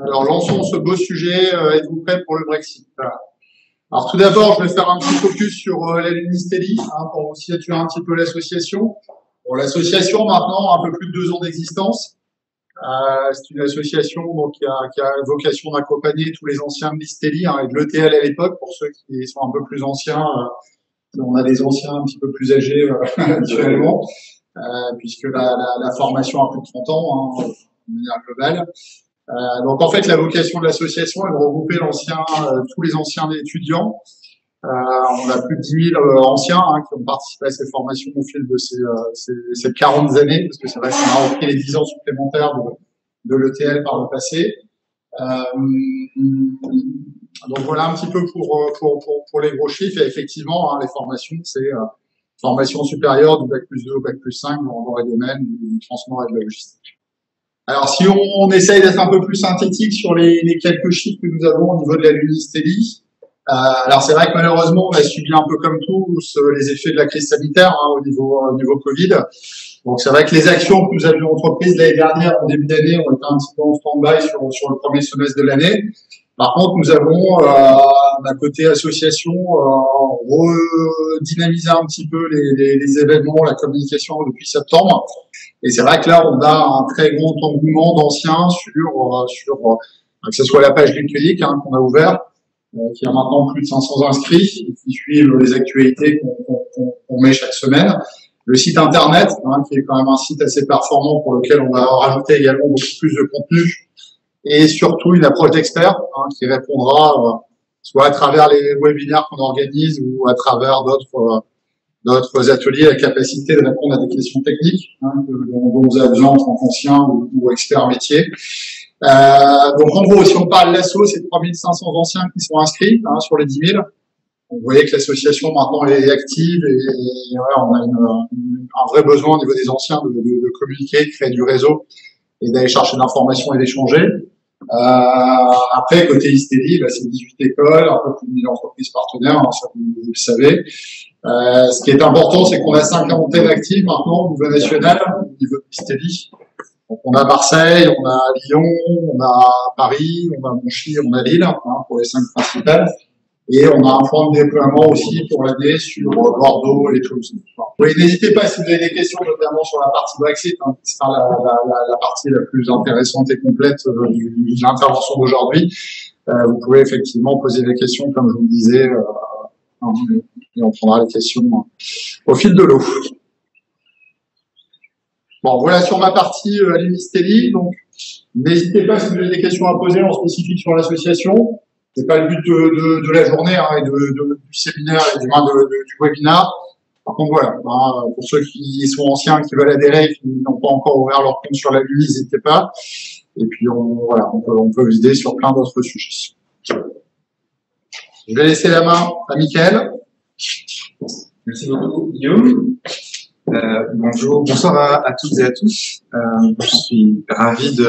Alors, lançons ce beau sujet. Êtes-vous prêts pour le Brexit? Voilà. Alors, tout d'abord, je vais faire un petit focus sur la Lunistelli, pour vous situer un petit peu l'association. Bon, l'association, maintenant, a un peu plus de 2 ans d'existence. C'est une association donc, qui a vocation d'accompagner tous les anciens de l'Istelli et de l'ETL à l'époque. Pour ceux qui sont un peu plus anciens, on a des anciens un petit peu plus âgés actuellement, puisque la formation a plus de 30 ans, de manière globale. Donc en fait, la vocation de l'association est de regrouper tous les anciens étudiants. On a plus de 10 000 anciens qui ont participé à ces formations au fil de ces 40 années, parce que c'est vrai qu'on a repris les 10 ans supplémentaires de l'ETL par le passé. Donc voilà un petit peu pour les gros chiffres. Et effectivement, les formations, c'est formation supérieure du Bac+2 au Bac+5 dans les domaines du transport et de la logistique. Alors, si on essaye d'être un peu plus synthétique sur les quelques chiffres que nous avons au niveau de la Lunistelli, alors c'est vrai que malheureusement, on a subi un peu comme tous les effets de la crise sanitaire au niveau Covid. Donc c'est vrai que les actions que nous avions entreprises l'année dernière, en début d'année, ont été un petit peu en stand-by sur le premier semestre de l'année. Par contre, nous avons, d'un côté association, redynamisé un petit peu les événements, la communication depuis septembre. Et c'est vrai que là, on a un très grand engouement d'anciens sur que ce soit la page LinkedIn qu'on a ouverte, qui a maintenant plus de 500 inscrits et qui suivent les actualités qu'on met chaque semaine. Le site internet, qui est quand même un site assez performant pour lequel on va rajouter également beaucoup plus de contenu. Et surtout une approche d'expert qui répondra soit à travers les webinaires qu'on organise ou à travers d'autres ateliers à la capacité de répondre à des questions techniques dont vous avez besoin en tant qu'ancien ou expert métier. Donc en gros, si on parle de l'asso, c'est 3500 anciens qui sont inscrits sur les 10 000. Vous voyez que l'association maintenant est active et voilà, on a un vrai besoin au niveau des anciens de communiquer, de créer du réseau et d'aller chercher de l'information et d'échanger. Après, côté Istelli, c'est 18 écoles, un peu plus de 1000 entreprises partenaires, ça vous le savez. Ce qui est important, c'est qu'on a 5 antennes actives maintenant au niveau national, au niveau de l'Istelli. Donc on a Marseille, on a Lyon, on a Paris, on a Monchy, on a Lille, pour les 5 principales. Et on a un point de déploiement aussi pour l'année sur Bordeaux et Toulouse. Oui, n'hésitez pas si vous avez des questions, notamment sur la partie Brexit, qui sera la partie la plus intéressante et complète de l'intervention d'aujourd'hui. Vous pouvez effectivement poser des questions, comme je vous le disais, et on prendra les questions au fil de l'eau. Bon, voilà sur ma partie Lunistelli. Donc, n'hésitez pas si vous avez des questions à poser en spécifique sur l'association. C'est pas le but de la journée et du séminaire et du webinaire. Par contre, voilà, pour ceux qui sont anciens, qui veulent adhérer et qui n'ont pas encore ouvert leur compte sur la Lune, n'hésitez pas. Et puis, on peut viser sur plein d'autres sujets. Je vais laisser la main à Mickaël. Merci beaucoup, Guillaume. Bonsoir à toutes et à tous. Je suis ravi de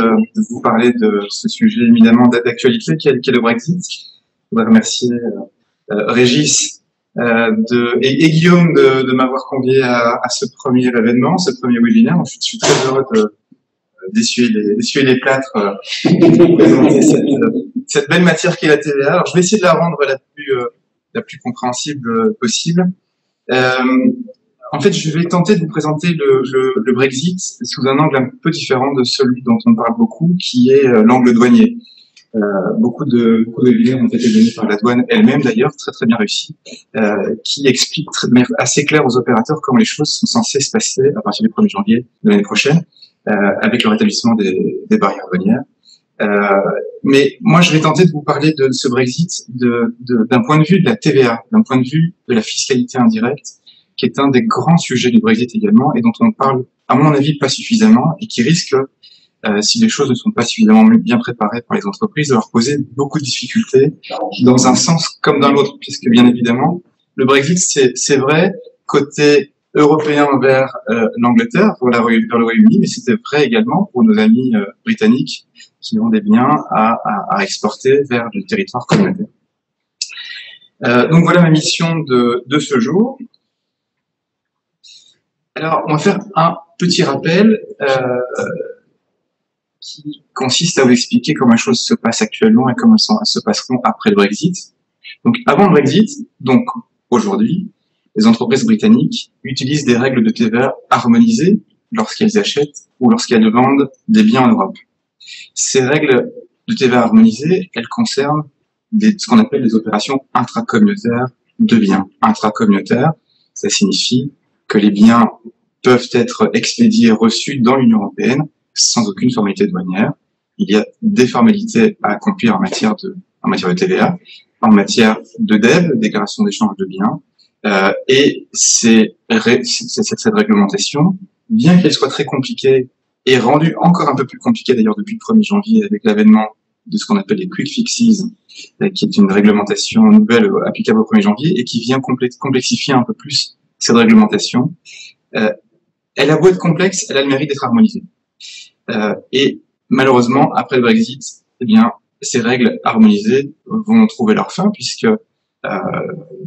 vous parler de ce sujet éminemment d'actualité qui est le Brexit. Je voudrais remercier Régis et Guillaume de m'avoir convié à ce premier événement, ce premier webinaire. Donc, je suis très heureux d'essuyer les plâtres pour présenter cette belle matière qu'est la TVA. Alors, je vais essayer de la rendre la plus compréhensible possible. En fait, je vais tenter de vous présenter le Brexit sous un angle un peu différent de celui dont on parle beaucoup, qui est l'angle douanier. Beaucoup de webinaires ont été donnés par la douane elle-même, d'ailleurs, très très bien réussi, qui explique de manière assez claire aux opérateurs comment les choses sont censées se passer à partir du 1er janvier de l'année prochaine, avec le rétablissement des barrières douanières. Mais moi, je vais tenter de vous parler de ce Brexit d'un point de vue de la TVA, d'un point de vue de la fiscalité indirecte, qui est un des grands sujets du Brexit également, et dont on parle, à mon avis, pas suffisamment, et qui risque, si les choses ne sont pas suffisamment bien préparées par les entreprises, de leur poser beaucoup de difficultés, dans un sens comme dans l'autre, puisque bien évidemment, le Brexit, c'est vrai, côté européen vers l'Angleterre, vers le Royaume-Uni, mais c'était vrai également pour nos amis britanniques qui ont des biens à exporter vers le territoire communautaire. Donc voilà ma mission de ce jour. Alors, on va faire un petit rappel. qui consiste à vous expliquer comment les choses se passent actuellement et comment elles se passeront après le Brexit. Donc, avant le Brexit, donc aujourd'hui, les entreprises britanniques utilisent des règles de TVA harmonisées lorsqu'elles achètent ou lorsqu'elles vendent des biens en Europe. Ces règles de TVA harmonisées, elles concernent ce qu'on appelle des opérations intracommunautaires de biens. Intracommunautaires, ça signifie que les biens peuvent être expédiés, reçus dans l'Union européenne sans aucune formalité douanière. Il y a des formalités à accomplir en matière de TVA, en matière de DEB, déclaration d'échange de biens, et cette réglementation, bien qu'elle soit très compliquée et rendue encore un peu plus compliquée d'ailleurs depuis le 1er janvier avec l'avènement de ce qu'on appelle les quick fixes, qui est une réglementation nouvelle applicable au 1er janvier et qui vient complexifier un peu plus cette réglementation. Elle a beau être complexe, elle a le mérite d'être harmonisée. Et malheureusement, après le Brexit, eh bien, ces règles harmonisées vont trouver leur fin puisque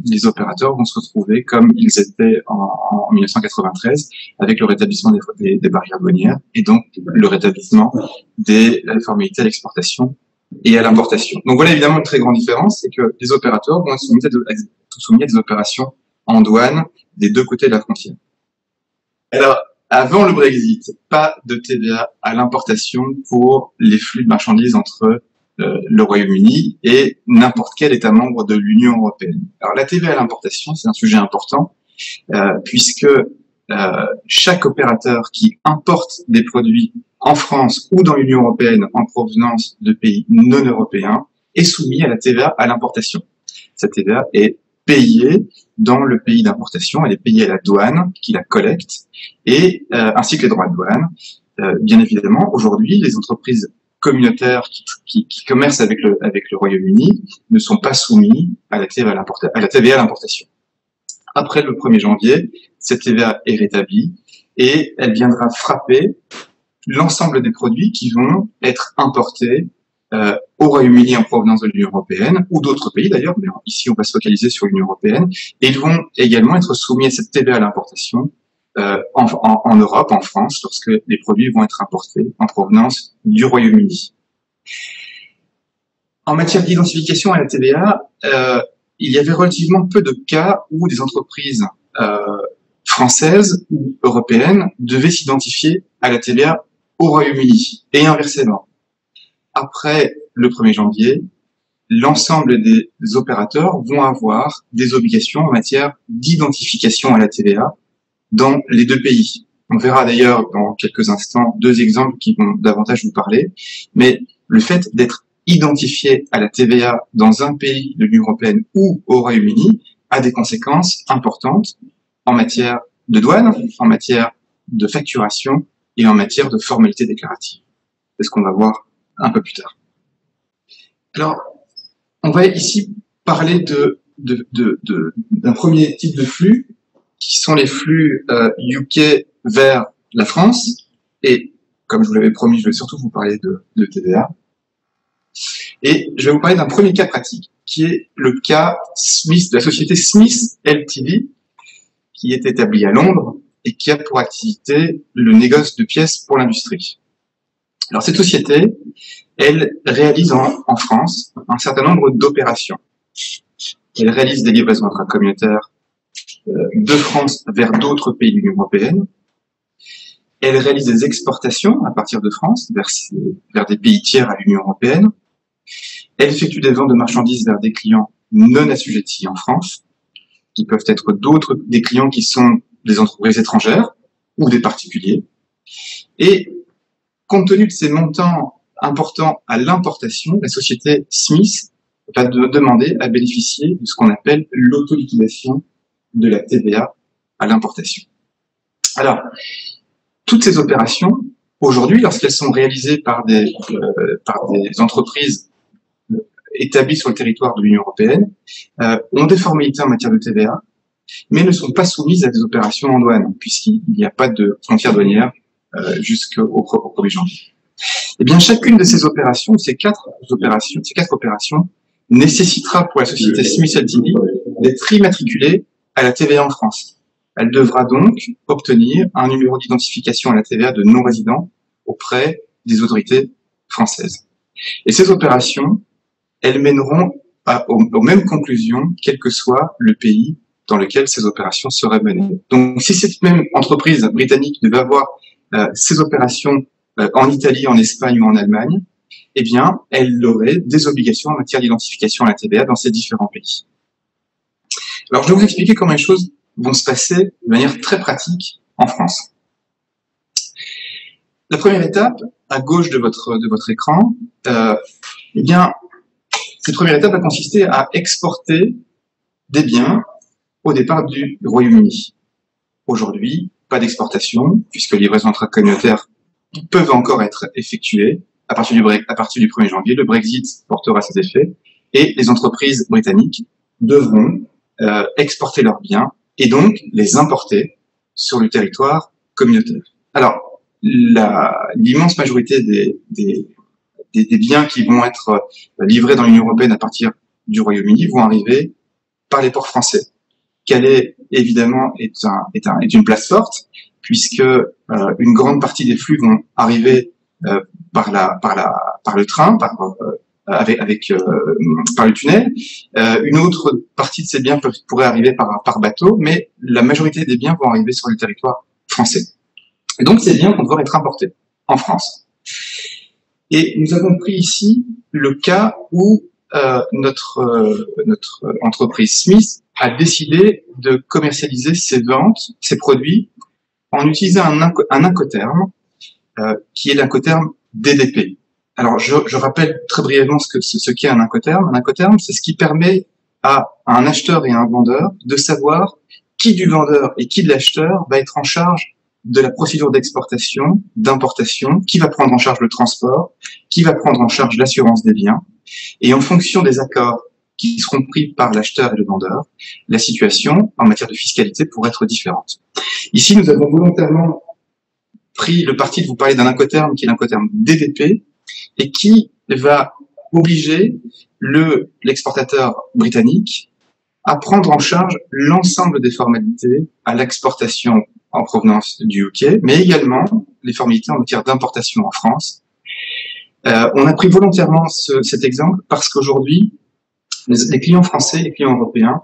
les opérateurs vont se retrouver comme ils étaient en 1993 avec le rétablissement des barrières douanières et donc le rétablissement des formalités à l'exportation et à l'importation. Donc voilà évidemment une très grande différence, c'est que les opérateurs vont être soumis à des opérations en douane des deux côtés de la frontière. Alors, avant le Brexit, pas de TVA à l'importation pour les flux de marchandises entre le Royaume-Uni et n'importe quel État membre de l'Union européenne. Alors la TVA à l'importation, c'est un sujet important puisque chaque opérateur qui importe des produits en France ou dans l'Union européenne en provenance de pays non européens est soumis à la TVA à l'importation. Cette TVA est payée dans le pays d'importation, elle est payée à la douane qui la collecte et ainsi que les droits de douane. Bien évidemment, aujourd'hui, les entreprises communautaires qui commercent avec le Royaume-Uni ne sont pas soumis à la TVA à l'importation. Après le 1er janvier, cette TVA est rétablie et elle viendra frapper l'ensemble des produits qui vont être importés au Royaume-Uni en provenance de l'Union européenne ou d'autres pays d'ailleurs, mais ici on va se focaliser sur l'Union européenne, et ils vont également être soumis à cette TVA à l'importation en Europe, en France, lorsque les produits vont être importés en provenance du Royaume-Uni. En matière d'identification à la TVA, il y avait relativement peu de cas où des entreprises françaises ou européennes devaient s'identifier à la TVA au Royaume-Uni, et inversement. Après le 1er janvier, l'ensemble des opérateurs vont avoir des obligations en matière d'identification à la TVA dans les deux pays. On verra d'ailleurs dans quelques instants deux exemples qui vont davantage vous parler, mais le fait d'être identifié à la TVA dans un pays de l'Union européenne ou au Royaume-Uni a des conséquences importantes en matière de douane, en matière de facturation et en matière de formalité déclarative. C'est ce qu'on va voir un peu plus tard. Alors, on va ici parler d'un premier type de flux, qui sont les flux UK vers la France. Et comme je vous l'avais promis, je vais surtout vous parler de TVA. Et je vais vous parler d'un premier cas pratique, qui est le cas Smith, de la société Smith Ltd, qui est établie à Londres et qui a pour activité le négoce de pièces pour l'industrie. Alors cette société, elle réalise en France un certain nombre d'opérations. Elle réalise des livraisons intracommunautaires de France vers d'autres pays de l'Union européenne. Elle réalise des exportations à partir de France vers des pays tiers à l'Union européenne. Elle effectue des ventes de marchandises vers des clients non assujettis en France, qui peuvent être des clients qui sont des entreprises étrangères ou des particuliers. Et compte tenu de ces montants importants à l'importation, la société Smith va demander à bénéficier de ce qu'on appelle l'autoliquidation de la TVA à l'importation. Alors, toutes ces opérations, aujourd'hui, lorsqu'elles sont réalisées par des entreprises établies sur le territoire de l'Union européenne, ont des formalités en matière de TVA, mais ne sont pas soumises à des opérations en douane, puisqu'il n'y a pas de frontière douanière jusqu'au 1er janvier. Eh bien, chacune de ces opérations, ces quatre opérations, nécessitera pour la société Smith Ltd d'être immatriculée à la TVA en France. Elle devra donc obtenir un numéro d'identification à la TVA de non-résident auprès des autorités françaises. Et ces opérations, elles mèneront aux mêmes conclusions, quel que soit le pays dans lequel ces opérations seraient menées. Donc, si cette même entreprise britannique devait avoir ces opérations en Italie, en Espagne ou en Allemagne, eh bien, elle aurait des obligations en matière d'identification à la TVA dans ces différents pays. Alors, je vais vous expliquer comment les choses vont se passer de manière très pratique en France. La première étape, à gauche de votre écran, eh bien, cette première étape va consister à exporter des biens au départ du Royaume-Uni. Aujourd'hui, pas d'exportation, puisque les livraisons intracommunautaires peuvent encore être effectuées à partir du 1er janvier. Le Brexit portera ses effets et les entreprises britanniques devront exporter leurs biens et donc les importer sur le territoire communautaire. Alors, l'immense majorité des biens qui vont être livrés dans l'Union européenne à partir du Royaume-Uni vont arriver par les ports français. Calais, évidemment, est une place forte, puisque une grande partie des flux vont arriver par le train, par le tunnel. Une autre partie de ces biens pourrait arriver par bateau, mais la majorité des biens vont arriver sur le territoire français. Et donc, ces biens vont devoir être importés en France. Et nous avons pris ici le cas où notre entreprise Smith a décidé de commercialiser ses produits, en utilisant un incoterm qui est l'incoterm DDP. Alors, je rappelle très brièvement ce qu'est un incoterm. Un incoterm, c'est ce qui permet à un acheteur et à un vendeur de savoir qui du vendeur et qui de l'acheteur va être en charge de la procédure d'exportation, d'importation, qui va prendre en charge le transport, qui va prendre en charge l'assurance des biens. Et en fonction des accords qui seront pris par l'acheteur et le vendeur, la situation en matière de fiscalité pourrait être différente. Ici, nous avons volontairement pris le parti de vous parler d'un incoterm qui est l'incoterm DDP et qui va obliger l'exportateur britannique à prendre en charge l'ensemble des formalités à l'exportation en provenance du UK, mais également les formalités en matière d'importation en France. On a pris volontairement cet exemple parce qu'aujourd'hui, les clients français et les clients européens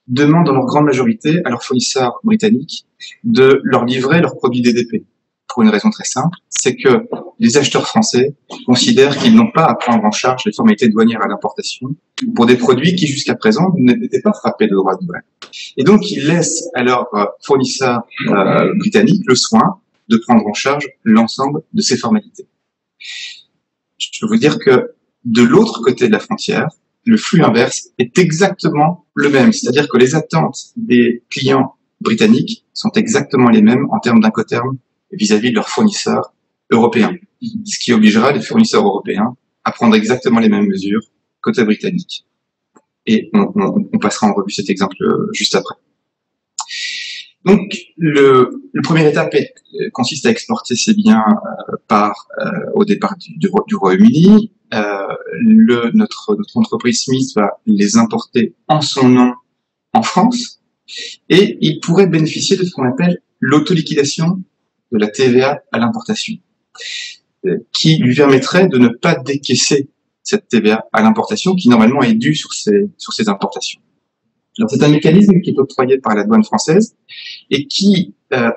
demandent dans leur grande majorité à leurs fournisseurs britanniques de leur livrer leurs produits DDP. Pour une raison très simple, c'est que les acheteurs français considèrent qu'ils n'ont pas à prendre en charge les formalités douanières à l'importation pour des produits qui jusqu'à présent n'étaient pas frappés de droits de douane. Et donc ils laissent à leurs fournisseurs britanniques le soin de prendre en charge l'ensemble de ces formalités. Je peux vous dire que de l'autre côté de la frontière, le flux inverse est exactement le même. C'est-à-dire que les attentes des clients britanniques sont exactement les mêmes en termes d'incoterm vis-à-vis de leurs fournisseurs européens. Ce qui obligera les fournisseurs européens à prendre exactement les mêmes mesures côté britannique. Et on passera en revue cet exemple juste après. Donc, le première étape consiste à exporter ces biens au départ du Royaume-Uni. Notre entreprise Smith va les importer en son nom en France et il pourrait bénéficier de ce qu'on appelle l'autoliquidation de la TVA à l'importation, qui lui permettrait de ne pas décaisser cette TVA à l'importation qui normalement est due sur ces importations. Alors c'est un mécanisme qui est octroyé par la douane française et qui présente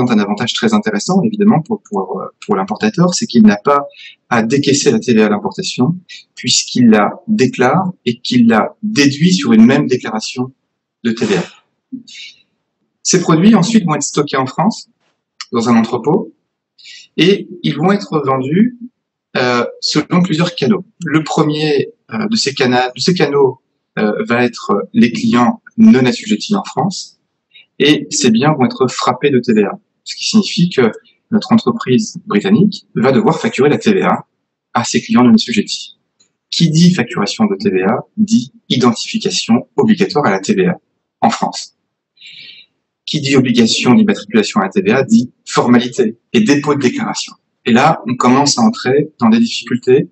un avantage très intéressant évidemment pour l'importateur, c'est qu'il n'a pas à décaisser la TVA à l'importation puisqu'il la déclare et qu'il la déduit sur une même déclaration de TVA. Ces produits ensuite vont être stockés en France dans un entrepôt et ils vont être vendus selon plusieurs canaux. Le premier de ces canaux va être les clients non assujettis en France et ces biens vont être frappés de TVA, ce qui signifie que notre entreprise britannique va devoir facturer la TVA à ses clients non assujettis. Qui dit facturation de TVA dit identification obligatoire à la TVA en France. Qui dit obligation d'immatriculation à la TVA dit formalité et dépôt de déclaration. Et là, on commence à entrer dans des difficultés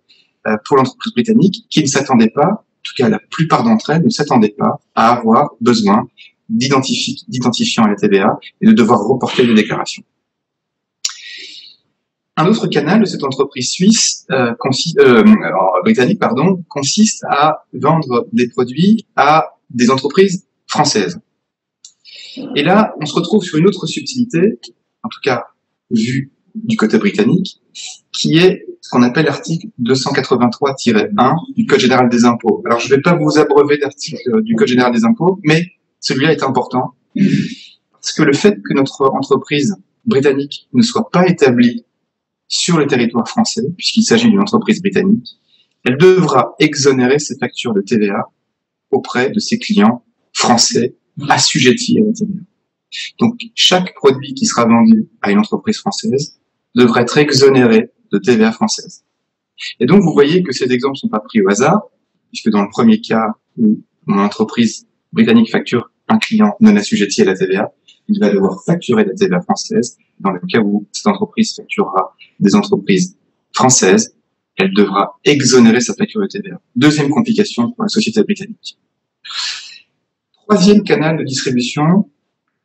pour l'entreprise britannique qui ne s'attendait pas, en tout cas la plupart d'entre elles ne s'attendaient pas à avoir besoin d'identifiants à la TVA et de devoir reporter les déclarations. Un autre canal de cette entreprise suisse, britannique, pardon, consiste à vendre des produits à des entreprises françaises. Et là, on se retrouve sur une autre subtilité, en tout cas vue du côté britannique, qui est ce qu'on appelle l'article 283-1 du Code général des impôts. Alors, je ne vais pas vous abreuver d'articles du Code général des impôts, mais celui-là est important, parce que le fait que notre entreprise britannique ne soit pas établie sur le territoire français, puisqu'il s'agit d'une entreprise britannique, elle devra exonérer ses factures de TVA auprès de ses clients français assujettis à la TVA. Donc, chaque produit qui sera vendu à une entreprise française devrait être exonéré de TVA française. Et donc, vous voyez que ces exemples ne sont pas pris au hasard, puisque dans le premier cas où mon entreprise britannique facture un client non assujetti à la TVA, il va devoir facturer la TVA française. Dans le cas où cette entreprise facturera des entreprises françaises, elle devra exonérer sa facture de TVA. Deuxième complication pour la société britannique. Troisième canal de distribution,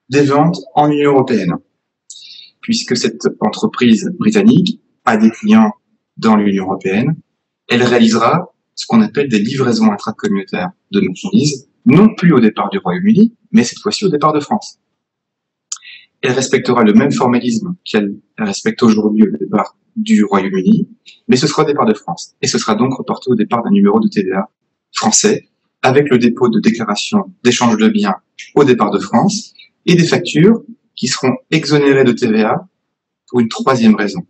des ventes en Union européenne. Puisque cette entreprise britannique a des clients dans l'Union européenne, elle réalisera ce qu'on appelle des livraisons intracommunautaires de marchandises, non plus au départ du Royaume-Uni, mais cette fois-ci au départ de France. Elle respectera le même formalisme qu'elle respecte aujourd'hui au départ du Royaume-Uni, mais ce sera au départ de France. Et ce sera donc reporté au départ d'un numéro de TVA français, avec le dépôt de déclaration d'échange de biens au départ de France, et des factures qui seront exonérées de TVA pour une troisième raison.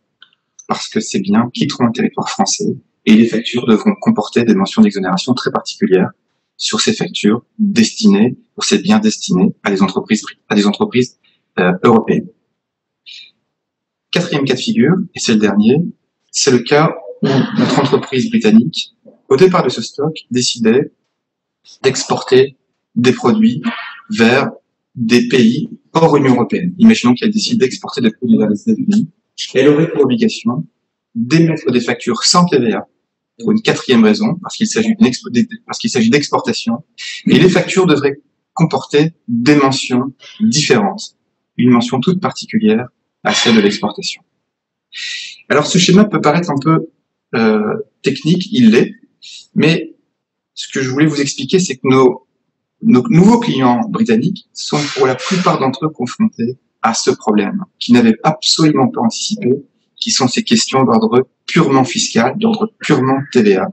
Parce que ces biens quitteront le territoire français, et les factures devront comporter des mentions d'exonération très particulières sur ces factures destinées, pour ces biens destinés à des entreprises européennes. Quatrième cas de figure, et c'est le dernier, c'est le cas où notre entreprise britannique, au départ de ce stock, décidait d'exporter des produits vers des pays hors Union européenne. Imaginons qu'elle décide d'exporter des produits vers les États-Unis. Elle aurait pour obligation d'émettre des factures sans TVA, pour une quatrième raison, parce qu'il s'agit d'exportation, et les factures devraient comporter des mentions différentes, une mention toute particulière à celle de l'exportation. Alors ce schéma peut paraître un peu technique, il l'est, mais ce que je voulais vous expliquer, c'est que nos nouveaux clients britanniques sont pour la plupart d'entre eux confrontés à ce problème, qu'ils n'avaient absolument pas anticipé, qui sont ces questions d'ordre purement fiscal, d'ordre purement TVA.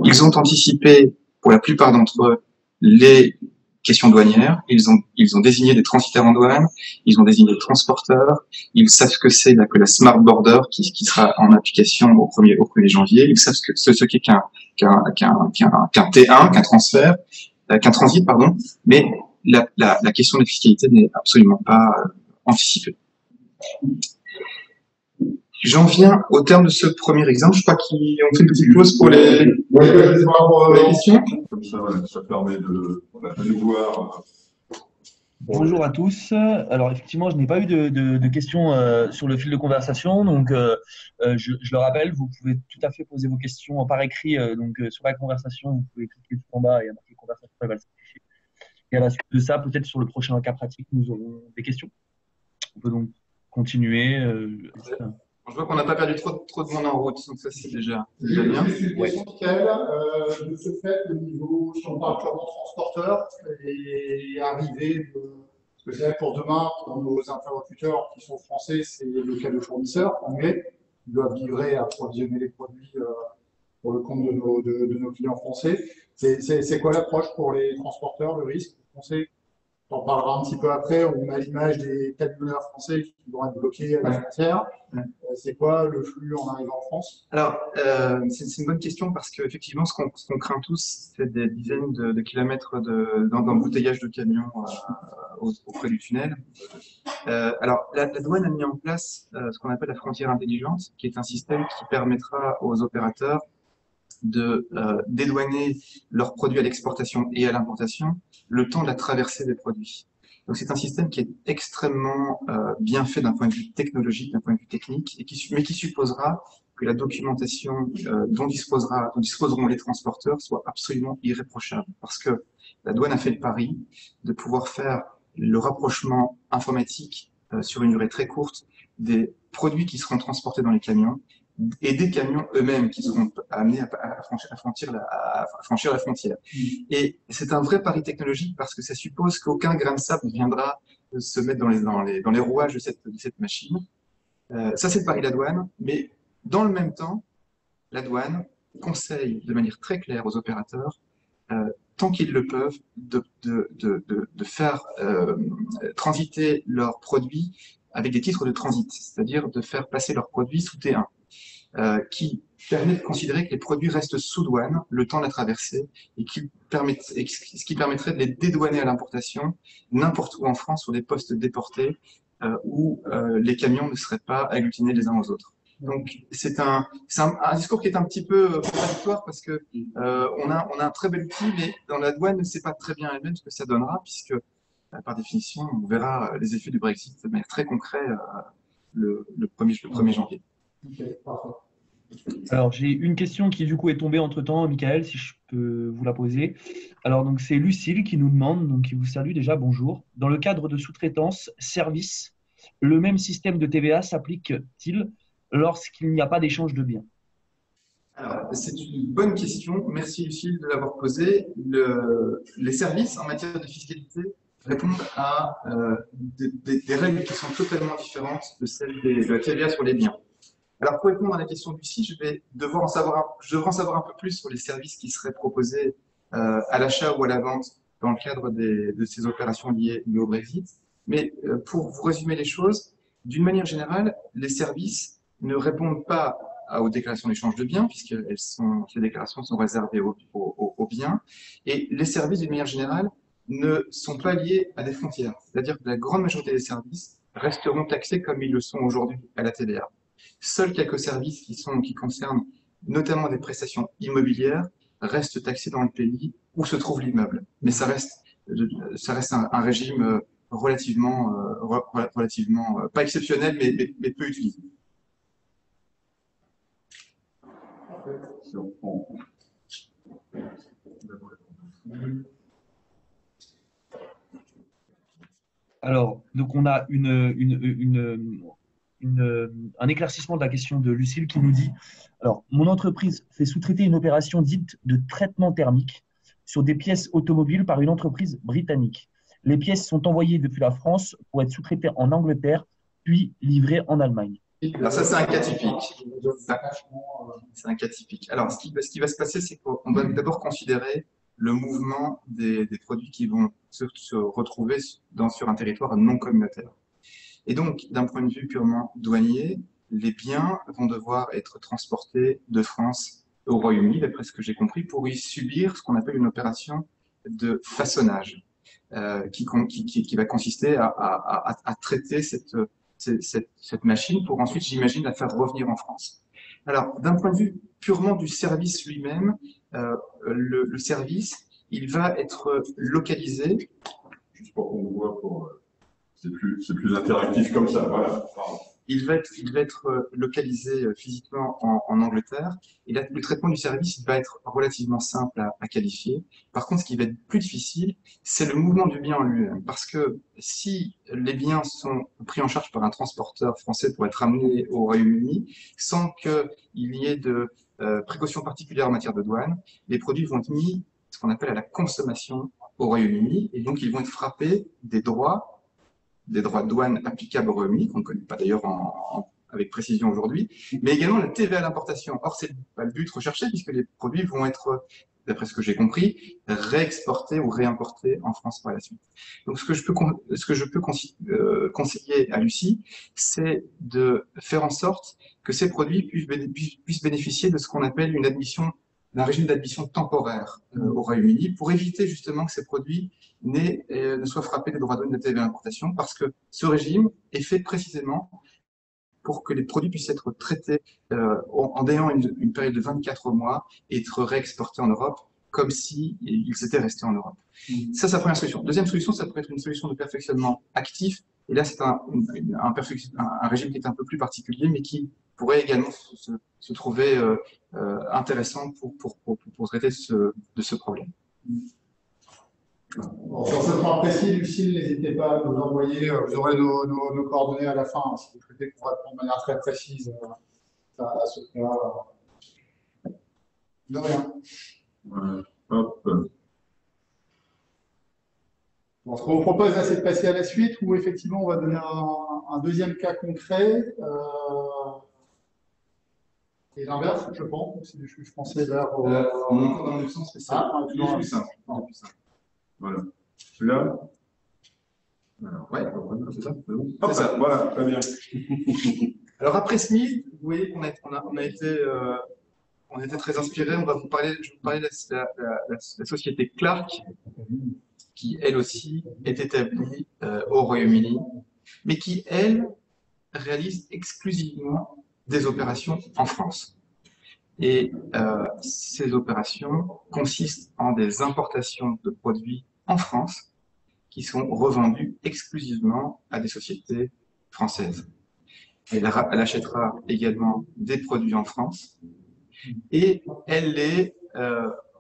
Ils ont anticipé, pour la plupart d'entre eux, les questions douanières, ils ont désigné des transitaires en douane, ils ont désigné des transporteurs, ils savent ce que c'est que la Smart Border qui sera en application au 1er janvier, ils savent ce qu'est qu'un T1, qu'un transfert, qu'un transit, pardon, mais la question de fiscalité n'est absolument pas anticipée. J'en viens au terme de ce premier exemple. Je crois qu'on fait une petite pause pour les questions. Comme ça permet de voir. Bonjour à tous. Alors effectivement, je n'ai pas eu de questions sur le fil de conversation, donc je le rappelle, vous pouvez tout à fait poser vos questions par écrit. Sur la conversation, vous pouvez cliquer tout en bas et marquer conversation, elle va s'afficher. Et à la suite de ça, peut-être sur le prochain cas pratique, nous aurons des questions. On peut donc continuer. Je vois qu'on n'a pas perdu trop de monde en route, donc ça c'est déjà bien. Ouais. De ce fait, le niveau, si on parle purement transporteur, et arriver, parce que c'est vrai pour demain, pour nos interlocuteurs qui sont français, c'est le cas de fournisseurs anglais, qui doivent livrer, approvisionner les produits pour le compte de nos clients français. C'est quoi l'approche pour les transporteurs, le risque français? On en parlera un petit peu après. On a l'image des camionneurs français qui vont être bloqués à la frontière. C'est quoi le flux en arrivant en France? Alors, c'est une bonne question parce qu'effectivement, ce qu'on craint tous, c'est des dizaines de kilomètres d'embouteillage de camions auprès du tunnel. Alors, la douane a mis en place ce qu'on appelle la frontière intelligente, qui est un système qui permettra aux opérateurs de dédouaner leurs produits à l'exportation et à l'importation le temps de la traversée des produits. Donc c'est un système qui est extrêmement bien fait d'un point de vue technologique, d'un point de vue technique, mais qui supposera que la documentation dont disposeront les transporteurs soit absolument irréprochable. Parce que la douane a fait le pari de pouvoir faire le rapprochement informatique sur une durée très courte des produits qui seront transportés dans les camions et des camions eux-mêmes qui seront amenés à franchir la frontière. Et c'est un vrai pari technologique parce que ça suppose qu'aucun grain de sable ne viendra se mettre dans les rouages de cette machine. Ça, c'est le pari de la douane, mais dans le même temps, la douane conseille de manière très claire aux opérateurs, tant qu'ils le peuvent, de faire transiter leurs produits avec des titres de transit, c'est-à-dire de faire passer leurs produits sous T1, qui permet de considérer que les produits restent sous douane le temps de la traversée et ce qui permettrait de les dédouaner à l'importation n'importe où en France sur des postes déportés où les camions ne seraient pas agglutinés les uns aux autres. Donc c'est un discours qui est un petit peu contradictoire parce que on a un très bel outil, mais dans la douane ne sait pas très bien elle-même ce que ça donnera, puisque par définition on verra les effets du Brexit de manière très concrète le 1er janvier. Okay, parfait. Alors, j'ai une question qui, du coup, est tombée entre-temps, Michael, si je peux vous la poser. Alors, donc, c'est Lucille qui nous demande, donc, qui vous salue déjà, bonjour. Dans le cadre de sous-traitance, service, le même système de TVA s'applique-t-il lorsqu'il n'y a pas d'échange de biens? Alors, c'est une bonne question. Merci, Lucille, de l'avoir posée. Les services en matière de fiscalité répondent à des règles qui sont totalement différentes de celles de la TVA sur les biens. Alors, pour répondre à la question de Lucie, je devrais en savoir un peu plus sur les services qui seraient proposés à l'achat ou à la vente dans le cadre de ces opérations liées au Brexit. Mais pour vous résumer les choses, d'une manière générale, les services ne répondent pas aux déclarations d'échange de biens, puisque ces déclarations sont réservées aux biens. Et les services, d'une manière générale, ne sont pas liés à des frontières. C'est-à-dire que la grande majorité des services resteront taxés comme ils le sont aujourd'hui à la TVA. Seuls quelques services qui concernent notamment des prestations immobilières restent taxés dans le pays où se trouve l'immeuble. Mais ça reste un régime relativement pas exceptionnel, mais peu utilisé. Alors, donc on a un éclaircissement de la question de Lucille qui nous dit, alors, mon entreprise fait sous-traiter une opération dite de traitement thermique sur des pièces automobiles par une entreprise britannique. Les pièces sont envoyées depuis la France pour être sous-traitées en Angleterre, puis livrées en Allemagne. Alors ça, c'est un cas typique. C'est un cas typique. Alors, ce qui va se passer, c'est qu'on va d'abord considérer le mouvement des produits qui vont se retrouver sur un territoire non communautaire. Et donc, d'un point de vue purement douanier, les biens vont devoir être transportés de France au Royaume-Uni, d'après ce que j'ai compris, pour y subir ce qu'on appelle une opération de façonnage, qui va consister à traiter cette machine pour ensuite, j'imagine, la faire revenir en France. Alors, d'un point de vue purement du service lui-même, le service, il va être localisé. Juste pour qu'on voit, c'est plus interactif comme ça, voilà. Il va être localisé physiquement en Angleterre, et là, le traitement du service il va être relativement simple à qualifier. Par contre, ce qui va être plus difficile, c'est le mouvement du bien en lui-même, parce que si les biens sont pris en charge par un transporteur français pour être amenés au Royaume-Uni, sans qu'il y ait de précautions particulières en matière de douane, les produits vont être mis, ce qu'on appelle à la consommation au Royaume-Uni, et donc ils vont être frappés des droits de douane applicables au Royaume-Uni, qu'on ne connaît pas d'ailleurs avec précision aujourd'hui, mais également la TVA à l'importation. Or, c'est pas le but recherché, puisque les produits vont être, d'après ce que j'ai compris, réexportés ou réimportés en France par la suite. Donc, ce que je peux conseiller à Lucie, c'est de faire en sorte que ces produits puissent bénéficier de ce qu'on appelle d'un régime d'admission temporaire au Royaume-Uni, pour éviter justement que ces produits ne soient frappés des droits de douane de TVA à l'importation, parce que ce régime est fait précisément pour que les produits puissent être traités en ayant une période de 24 mois et être réexportés en Europe comme s'ils étaient restés en Europe. Ça, c'est la première solution. Deuxième solution, ça peut être une solution de perfectionnement actif. Et là, c'est un régime qui est un peu plus particulier, mais qui pourrait également se trouver intéressant pour traiter de ce problème. Bon, sur ce point précis, Lucille, n'hésitez pas à nous envoyer, vous aurez nos coordonnées à la fin, hein, si vous souhaitez qu'on réponde de manière très précise à ce cas. De rien. Ouais. Hop. Bon, ce qu'on vous propose là, c'est de passer à la suite où effectivement on va donner un deuxième cas concret. Et l'inverse, je pense, c'est du flux français vers. On est encore dans le même sens, mais ça. Ah, Il est plus simple. Voilà. Celui-là. Alors, Ouais, c'est ça. C'est bon. c'est ça. Voilà, très bien. Alors après Smith, vous voyez qu'on on a été très inspiré. Je vais vous parler de la société Clark, qui elle aussi est établie au Royaume-Uni, mais qui elle réalise exclusivement des opérations en France. Et ces opérations consistent en des importations de produits en France qui sont revendus exclusivement à des sociétés françaises. Elle achètera également des produits en France et elle les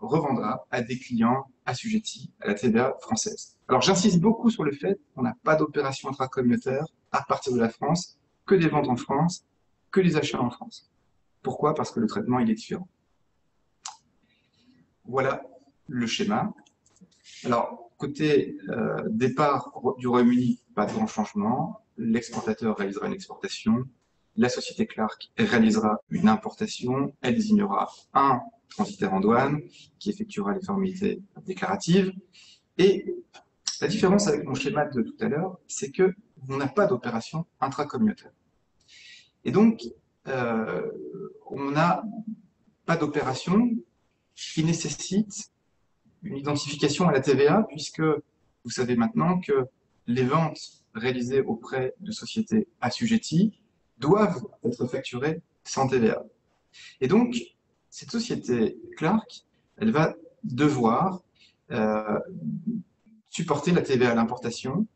revendra à des clients assujettis à la TVA française. Alors j'insiste beaucoup sur le fait qu'on n'a pas d'opération intracommunautaire à partir de la France, que des ventes en France, que des achats en France. Pourquoi? Parce que le traitement il est différent. Voilà le schéma. Alors, côté départ du Royaume-Uni, pas de grand changement. L'exportateur réalisera une exportation. La société Clark réalisera une importation. Elle désignera un transitaire en douane qui effectuera les formalités déclaratives. Et la différence avec mon schéma de tout à l'heure, c'est que on n'a pas d'opération intracommunautaire. Et donc, on n'a pas d'opération qui nécessite une identification à la TVA, puisque vous savez maintenant que les ventes réalisées auprès de sociétés assujetties doivent être facturées sans TVA. Et donc, cette société Clark, elle va devoir supporter la TVA à l'importation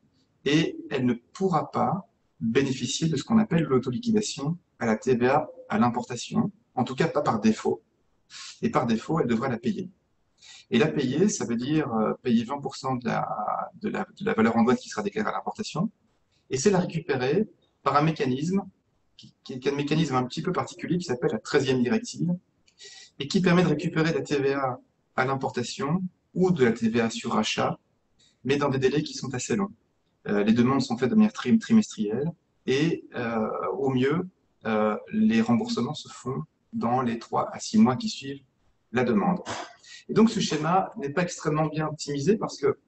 et elle ne pourra pas bénéficier de ce qu'on appelle l'autoliquidation à la TVA à l'importation, en tout cas pas par défaut. Et par défaut, elle devra la payer. Et la payer, ça veut dire payer 20% de la valeur en douane qui sera déclarée à l'importation, et c'est la récupérer par un mécanisme qui est un mécanisme un petit peu particulier qui s'appelle la 13e directive, et qui permet de récupérer la TVA à l'importation ou de la TVA sur achat, mais dans des délais qui sont assez longs. Les demandes sont faites de manière trimestrielle, et au mieux, les remboursements se font dans les 3 à 6 mois qui suivent la demande. Et donc ce schéma n'est pas extrêmement bien optimisé parce que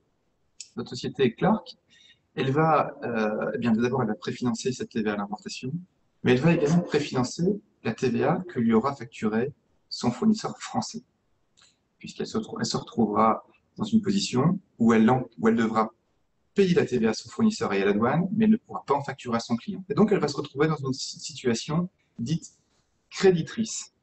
notre société Clark, elle va, eh bien d'abord elle va préfinancer cette TVA à l'importation, mais elle va également préfinancer la TVA que lui aura facturée son fournisseur français, puisqu'elle se retrouvera dans une position où elle devra payer la TVA à son fournisseur et à la douane, mais elle ne pourra pas en facturer à son client. Et donc elle va se retrouver dans une situation dite créditrice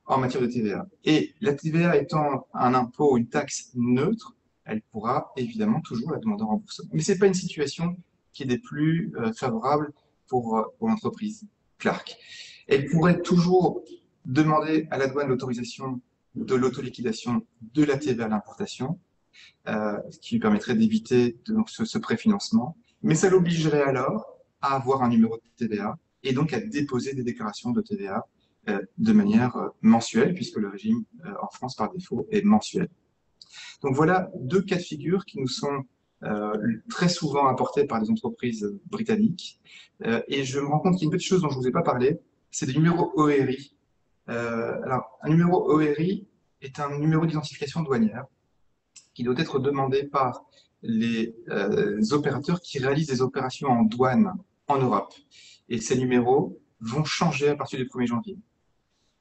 en matière de TVA. Et la TVA étant un impôt, une taxe neutre, elle pourra évidemment toujours la demander en remboursement. Mais c'est pas une situation qui est des plus favorables pour l'entreprise Clark. Elle pourrait toujours demander à la douane l'autorisation de l'autoliquidation de la TVA à l'importation, ce qui lui permettrait d'éviter ce préfinancement. Mais ça l'obligerait alors à avoir un numéro de TVA et donc à déposer des déclarations de TVA de manière mensuelle, puisque le régime en France par défaut est mensuel. Donc voilà 2 cas de figure qui nous sont très souvent apportés par les entreprises britanniques. Et je me rends compte qu'il y a une petite chose dont je ne vous ai pas parlé, c'est des numéros ORI. Alors, un numéro ORI est un numéro d'identification douanière qui doit être demandé par les opérateurs qui réalisent des opérations en douane en Europe. Et ces numéros vont changer à partir du 1er janvier.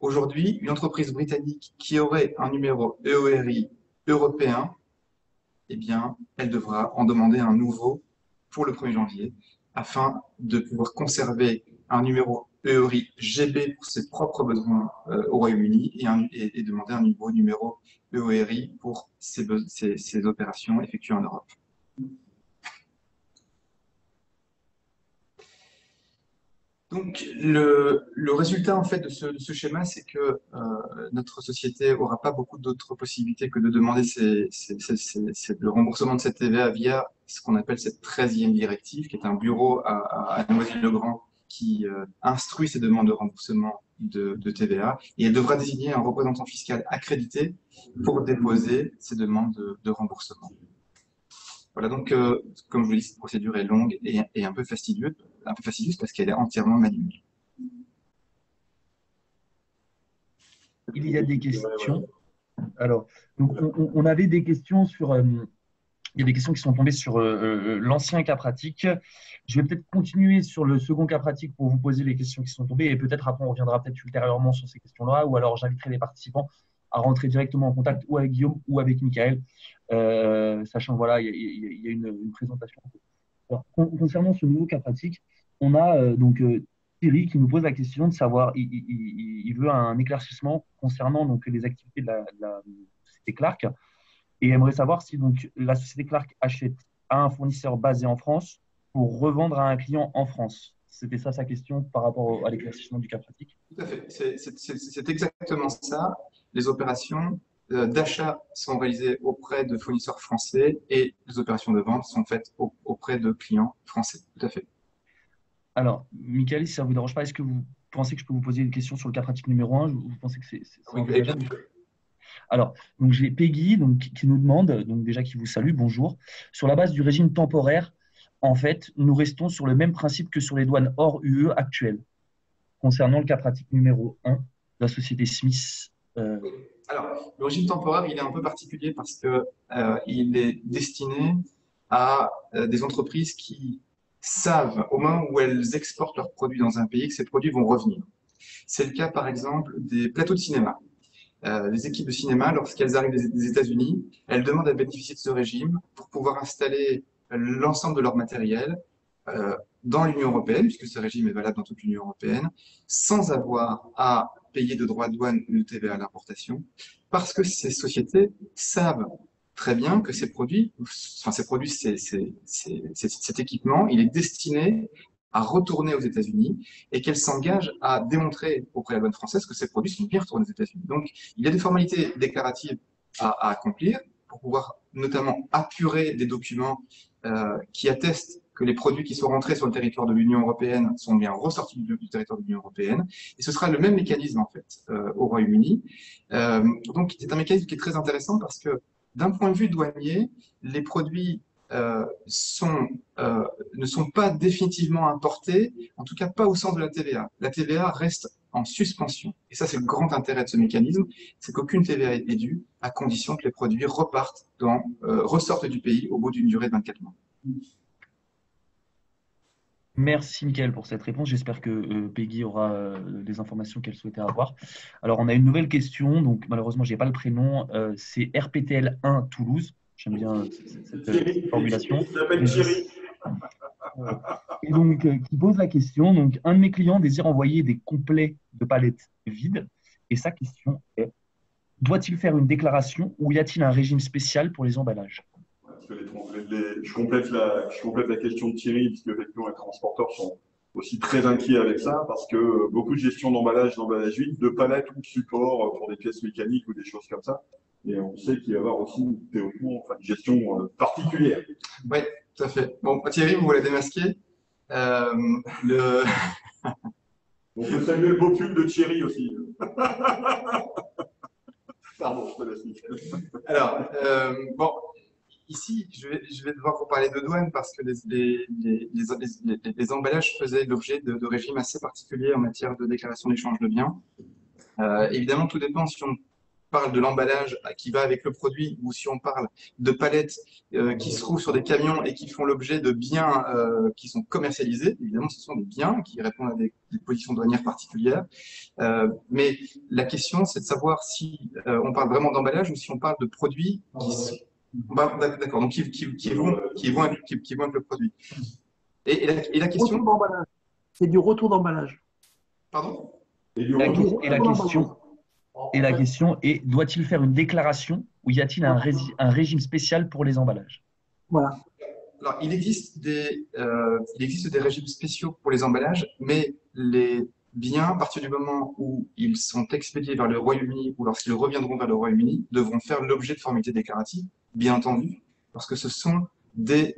Aujourd'hui, une entreprise britannique qui aurait un numéro EORI européen, eh bien, elle devra en demander un nouveau pour le 1er janvier afin de pouvoir conserver un numéro EORI GB pour ses propres besoins au Royaume-Uni et demander un nouveau numéro EORI pour ses opérations effectuées en Europe. Donc, le résultat en fait de ce schéma, c'est que notre société aura pas beaucoup d'autres possibilités que de demander le remboursement de cette TVA via ce qu'on appelle cette 13e directive, qui est un bureau à Noisy-le-Grand qui instruit ces demandes de remboursement de TVA, et elle devra désigner un représentant fiscal accrédité pour déposer ces demandes de remboursement. Voilà, donc, comme je vous l'ai dit, cette procédure est longue et un peu fastidieuse parce qu'elle est entièrement manuelle. Il y a des questions. Alors, donc, on avait des questions sur. Il y a des questions qui sont tombées sur l'ancien cas pratique. Je vais peut-être continuer sur le second cas pratique pour vous poser les questions qui sont tombées et peut-être après on reviendra peut-être ultérieurement sur ces questions-là ou alors j'inviterai les participants à rentrer directement en contact ou avec Guillaume ou avec Michael, sachant voilà, il y a une présentation. Alors, concernant ce nouveau cas pratique, on a donc Thierry qui nous pose la question de savoir, il veut un éclaircissement concernant donc les activités de la société Clark et aimerait savoir si donc la société Clark achète à un fournisseur basé en France pour revendre à un client en France. C'était ça sa question par rapport à l'éclaircissement du cas pratique. Tout à fait, c'est exactement ça. Les opérations d'achat sont réalisées auprès de fournisseurs français et les opérations de vente sont faites auprès de clients français. Tout à fait. Alors, Michael, si ça ne vous dérange pas, est-ce que vous pensez que je peux vous poser une question sur le cas pratique numéro 1? Vous pensez que c'est envisageable? Alors, donc j'ai Peggy donc, qui nous demande, donc déjà qui vous salue, bonjour. Sur la base du régime temporaire, en fait, nous restons sur le même principe que sur les douanes hors UE actuelles, concernant le cas pratique numéro 1 de la société Smith. Alors, le régime temporaire, il est un peu particulier parce que il est destiné à des entreprises qui savent au moment où elles exportent leurs produits dans un pays que ces produits vont revenir. C'est le cas, par exemple, des plateaux de cinéma. Les équipes de cinéma, lorsqu'elles arrivent des États-Unis, elles demandent à bénéficier de ce régime pour pouvoir installer l'ensemble de leur matériel dans l'Union européenne, puisque ce régime est valable dans toute l'Union européenne, sans avoir à payer de droits de douane ou de TVA à l'importation, parce que ces sociétés savent très bien que cet équipement, il est destiné à retourner aux États-Unis et qu'elle s'engage à démontrer auprès de la douane française que ces produits sont bien retournés aux États-Unis. Donc, il y a des formalités déclaratives à accomplir pour pouvoir notamment apurer des documents qui attestent que les produits qui sont rentrés sur le territoire de l'Union européenne sont bien ressortis du territoire de l'Union européenne. Et ce sera le même mécanisme, en fait, au Royaume-Uni. Donc, c'est un mécanisme qui est très intéressant parce que, d'un point de vue douanier, les produits ne sont pas définitivement importés, en tout cas pas au sens de la TVA. La TVA reste en suspension. Et ça, c'est le grand intérêt de ce mécanisme, c'est qu'aucune TVA est due à condition que les produits ressortent du pays au bout d'une durée de 24 mois. Merci Mickaël pour cette réponse. J'espère que Peggy aura les informations qu'elle souhaitait avoir. Alors, on a une nouvelle question. Donc, malheureusement, je n'ai pas le prénom. C'est RPTL1 Toulouse. J'aime bien cette formulation. Il s'appelle Thierry. Et donc, qui pose la question. Donc, un de mes clients désire envoyer des complets de palettes vides. Et sa question est, doit-il faire une déclaration ou y a-t-il un régime spécial pour les emballages? Je complète la question de Thierry, puisque effectivement les transporteurs sont aussi très inquiets avec ça, parce que beaucoup de gestion d'emballage vide, de palettes ou de support pour des pièces mécaniques ou des choses comme ça. Et on sait qu'il va y avoir aussi théoriquement une gestion particulière. Oui, tout à fait. Bon, Thierry, vous voulez démasquer On peut saluer le beau pull de Thierry aussi. Pardon, je te laisse, Michel. Alors, bon, ici, je vais devoir vous parler de douane parce que les emballages faisaient l'objet de régimes assez particuliers en matière de déclaration d'échange de biens. Évidemment, tout dépend si on parle de l'emballage qui va avec le produit ou si on parle de palettes qui se trouvent sur des camions et qui font l'objet de biens qui sont commercialisés. Évidemment, ce sont des biens qui répondent à des positions douanières particulières. Mais la question, c'est de savoir si on parle vraiment d'emballage ou si on parle de produits qui sont… D'accord, donc qui vont avec le produit. Et la question… C'est du retour d'emballage. Pardon? Et la question est, doit-il faire une déclaration ou y a-t-il un régime spécial pour les emballages? Voilà. Alors, il existe des régimes spéciaux pour les emballages, mais les biens, à partir du moment où ils sont expédiés vers le Royaume-Uni ou lorsqu'ils reviendront vers le Royaume-Uni, devront faire l'objet de formalités déclaratives, bien entendu, parce que ce sont des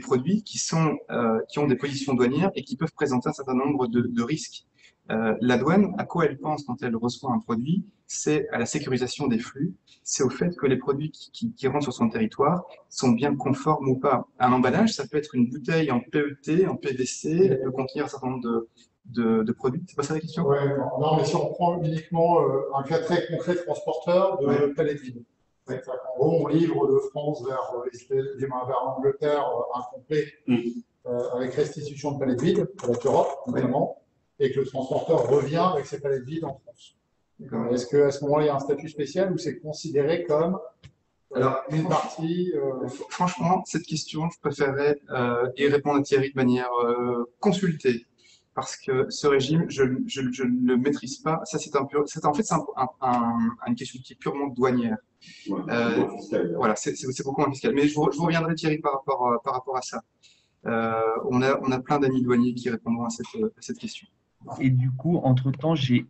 produits qui ont des positions douanières et qui peuvent présenter un certain nombre de risques. La douane, à quoi elle pense quand elle reçoit un produit? C'est à la sécurisation des flux, c'est au fait que les produits qui rentrent sur son territoire sont bien conformes ou pas. Un emballage, ça peut être une bouteille en PET, en PVC, elle peut contenir un certain nombre de produits. C'est pas ça la question? Ouais, non, mais si on prend uniquement un cas très concret transporteur de palettes vides. En gros, on livre de France vers l'Angleterre un complet avec restitution de palettes vides, avec l'Europe notamment, et que le transporteur revient avec ses palettes vides en France. Est-ce qu'à ce moment-là, il y a un statut spécial ou c'est considéré comme une partie Franchement, cette question, je préférerais y répondre à Thierry de manière consultée. Parce que ce régime, je ne le maîtrise pas. Ça, en fait, c'est une question qui est purement douanière. Voilà, c'est beaucoup moins fiscal. Mais je vous reviendrai, Thierry, par rapport à ça. On a plein d'amis douaniers qui répondront à cette question. Et du coup, entre-temps, j'ai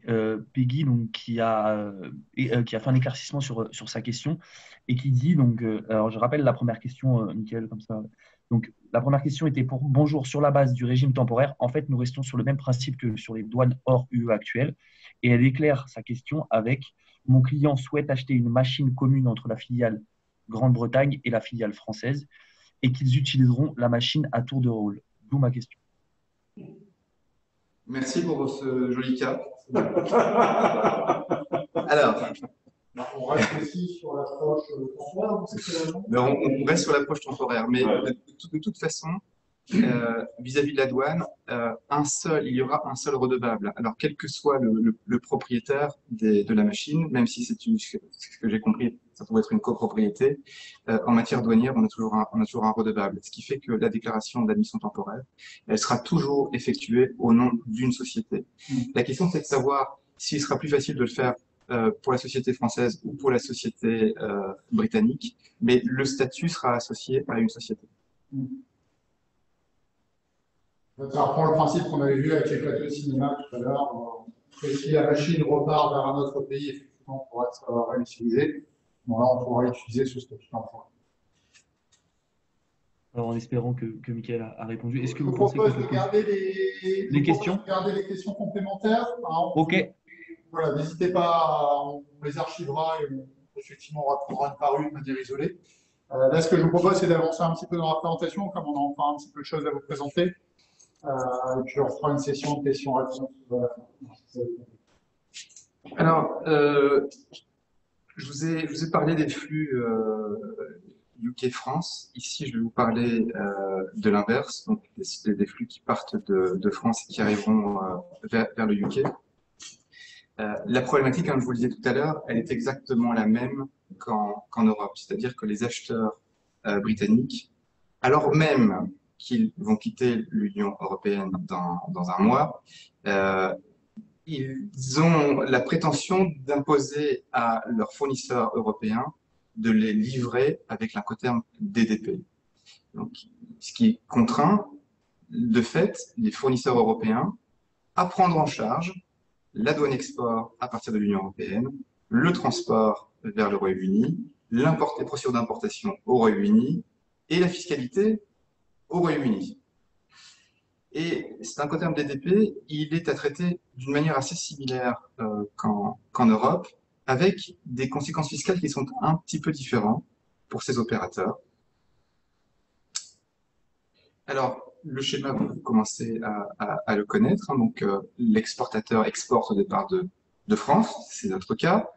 Peggy donc, qui a fait un éclaircissement sur sa question et qui dit, donc, alors je rappelle la première question, Mickaël, comme ça. Donc, la première question était pour bonjour, sur la base du régime temporaire, en fait, nous restons sur le même principe que sur les douanes hors UE actuelles. Et elle éclaire sa question avec mon client souhaite acheter une machine commune entre la filiale Grande-Bretagne et la filiale française et qu'ils utiliseront la machine à tour de rôle. D'où ma question. Merci pour ce joli cas. Alors, on reste aussi sur l'approche temporaire. On reste sur l'approche temporaire, mais de toute façon, vis-à-vis de la douane, il y aura un seul redevable. Alors, quel que soit le propriétaire de la machine, même si c'est ce que j'ai compris, ça pourrait être une copropriété, en matière douanière, on a toujours un redevable. Ce qui fait que la déclaration d'admission temporaire, elle sera toujours effectuée au nom d'une société. La question, c'est de savoir s'il sera plus facile de le faire pour la société française ou pour la société britannique, mais le statut sera associé à une société. Ça reprend le principe qu'on avait vu avec les plateaux de cinéma tout à l'heure. Si la machine repart vers un autre pays, effectivement, on pourra être réutilisé. Bon, là, on pourra utiliser ce statut temporaire. Alors, en espérant que Mickaël a répondu. Est-ce que vous pensez propose de garder les questions, garder les questions complémentaires. Ok. Voilà, n'hésitez pas, on les archivera et effectivement, on reprendra une par une de manière isolée. Là, ce que je vous propose, c'est d'avancer un petit peu dans la présentation, comme on a encore un petit peu de choses à vous présenter. Et puis, on fera une session de questions-réponses. Alors, je vous ai parlé des flux UK-France. Ici, je vais vous parler de l'inverse, donc des flux qui partent de France et qui arriveront vers le UK. La problématique, comme je vous le disais tout à l'heure, elle est exactement la même qu'en Europe. C'est-à-dire que les acheteurs britanniques, alors même qu'ils vont quitter l'Union européenne dans un mois, ils ont la prétention d'imposer à leurs fournisseurs européens de les livrer avec l'Incoterm DDP. Donc, ce qui contraint, de fait, les fournisseurs européens à prendre en charge la douane export à partir de l'Union européenne, le transport vers le Royaume-Uni, les procédures d'importation au Royaume-Uni et la fiscalité au Royaume-Uni. Et cet Incoterm DDP, il est à traiter d'une manière assez similaire qu'en Europe, avec des conséquences fiscales qui sont un petit peu différentes pour ces opérateurs. Alors, le schéma, vous commencez à le connaître. Hein, donc, l'exportateur exporte au départ de France, c'est notre cas.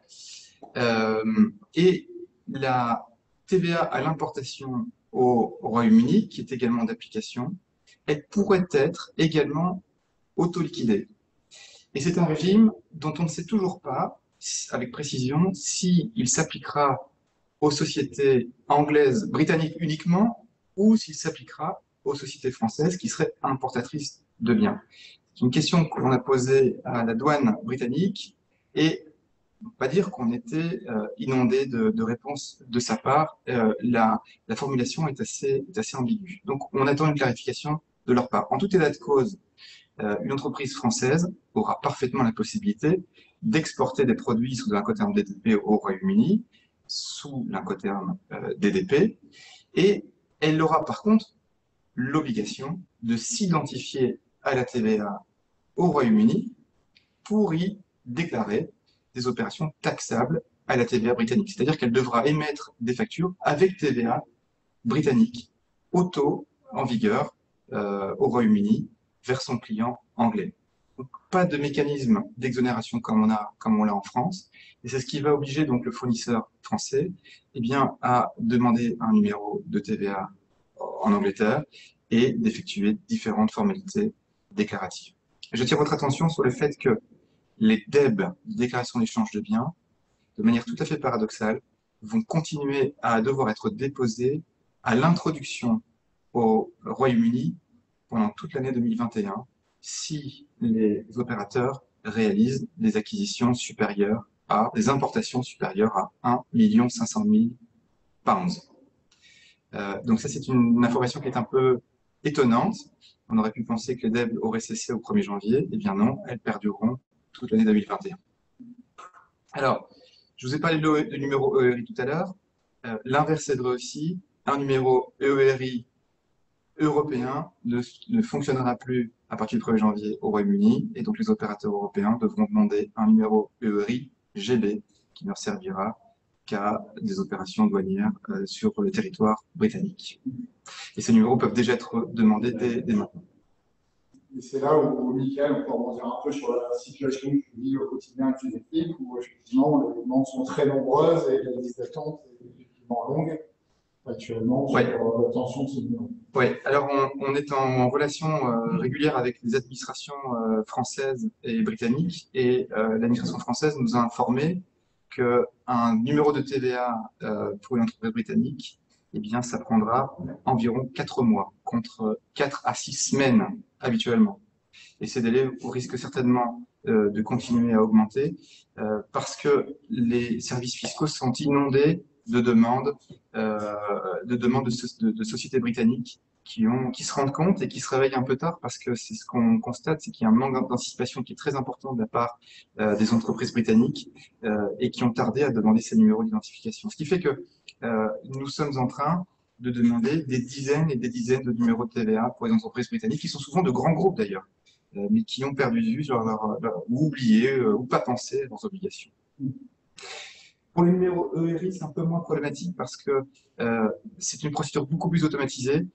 Et la TVA à l'importation au Royaume-Uni, qui est également d'application, elle pourrait être également auto-liquidée. Et c'est un régime dont on ne sait toujours pas, avec précision, s'il s'appliquera aux sociétés anglaises, britanniques uniquement, ou s'il s'appliquera aux sociétés françaises qui seraient importatrices de biens. C'est une question qu'on a posée à la douane britannique et on ne peut pas dire qu'on était inondé de réponses de sa part. La formulation est assez ambiguë. Donc, on attend une clarification de leur part. En tout état de cause, une entreprise française aura parfaitement la possibilité d'exporter des produits sous l'incoterm DDP au Royaume-Uni, sous l'incoterm DDP, et elle aura par contre l'obligation de s'identifier à la TVA au Royaume-Uni pour y déclarer des opérations taxables à la TVA britannique. C'est-à-dire qu'elle devra émettre des factures avec TVA britannique au taux en vigueur au Royaume-Uni vers son client anglais. Donc, pas de mécanisme d'exonération comme on l'a en France, et c'est ce qui va obliger donc le fournisseur français à demander un numéro de TVA en Angleterre et d'effectuer différentes formalités déclaratives. J'attire votre attention sur le fait que les DEB, déclarations d'échange de biens, de manière tout à fait paradoxale, vont continuer à devoir être déposés à l'introduction au Royaume-Uni pendant toute l'année 2021 si les opérateurs réalisent des acquisitions supérieures à des importations supérieures à 1 500 000 pounds. Donc ça, c'est une information qui est un peu étonnante. On aurait pu penser que les DEB auraient cessé au 1er janvier. Eh bien non, elles perdureront toute l'année 2021. Alors, je vous ai parlé de numéro EERI tout à l'heure. L'inverse est vrai aussi. Un numéro EERI européen ne fonctionnera plus à partir du 1er janvier au Royaume-Uni, et donc les opérateurs européens devront demander un numéro EERI GB qui ne servira qu'à des opérations douanières sur le territoire britannique. Et ces numéros peuvent déjà être demandés dès maintenant. Et c'est là où, Mickaël, on peut rebondir un peu sur la situation que tu vis au quotidien avec tes équipes, où effectivement les demandes sont très nombreuses et les listes d'attente est effectivement longue actuellement sur l'obtention de ces numéros. Oui, alors on est en relation régulière avec les administrations françaises et britanniques, et l'administration française nous a informé qu'un numéro de TVA pour une entreprise britannique, eh bien, ça prendra environ 4 mois, contre 4 à 6 semaines habituellement. Et ces délais risquent certainement de continuer à augmenter parce que les services fiscaux sont inondés de demandes de sociétés britanniques qui se rendent compte et qui se réveillent un peu tard, parce que c'est ce qu'on constate, c'est qu'il y a un manque d'anticipation qui est très important de la part des entreprises britanniques et qui ont tardé à demander ces numéros d'identification. Ce qui fait que nous sommes en train de demander des dizaines et des dizaines de numéros de TVA pour les entreprises britanniques, qui sont souvent de grands groupes d'ailleurs, mais qui ont perdu de vue ou oublié ou pas pensé à leurs obligations. Pour les numéros EERI, c'est un peu moins problématique parce que c'est une procédure beaucoup plus automatisée,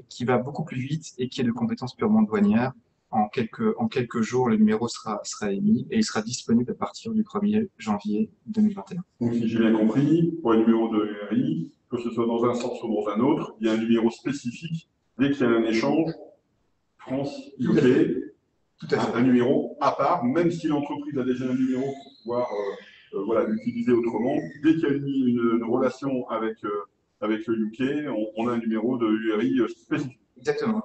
qui va beaucoup plus vite et qui est de compétence purement douanière. En quelques jours, le numéro sera émis et il sera disponible à partir du 1er janvier 2021. Donc, si j'ai bien compris, pour les numéros de EERI, que ce soit dans un sens ou dans un autre, il y a un numéro spécifique dès qu'il y a un échange France-UK, un numéro à part, même si l'entreprise a déjà un numéro pour pouvoir l'utiliser autrement. Dès qu'il y a une relation avec le UK, on a un numéro de URI spécifique. Exactement.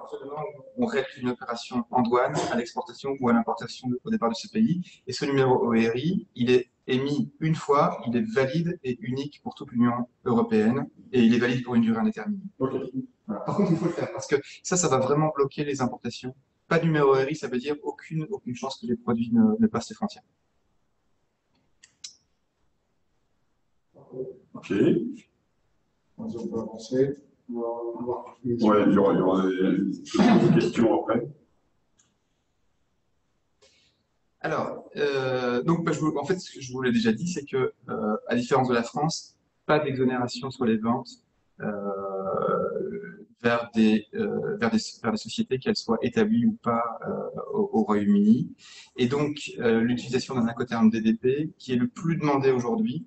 On réalise une opération en douane, à l'exportation ou à l'importation au départ de ce pays. Et ce numéro OERI, il est émis une fois, il est valide et unique pour toute l'Union européenne, et il est valide pour une durée indéterminée. Okay. Voilà. Par contre, il faut le faire, parce que ça va vraiment bloquer les importations. Pas de numéro OERI, ça veut dire aucune chance que les produits ne passent les frontières. Ok. On peut avancer. Ouais, il y aura des questions après. Alors, donc, en fait, ce que je vous l'ai déjà dit, c'est que, à différence de la France, pas d'exonération sur les ventes vers des sociétés, qu'elles soient établies ou pas au Royaume-Uni. Et donc, l'utilisation d'un incoterm DDP, qui est le plus demandé aujourd'hui,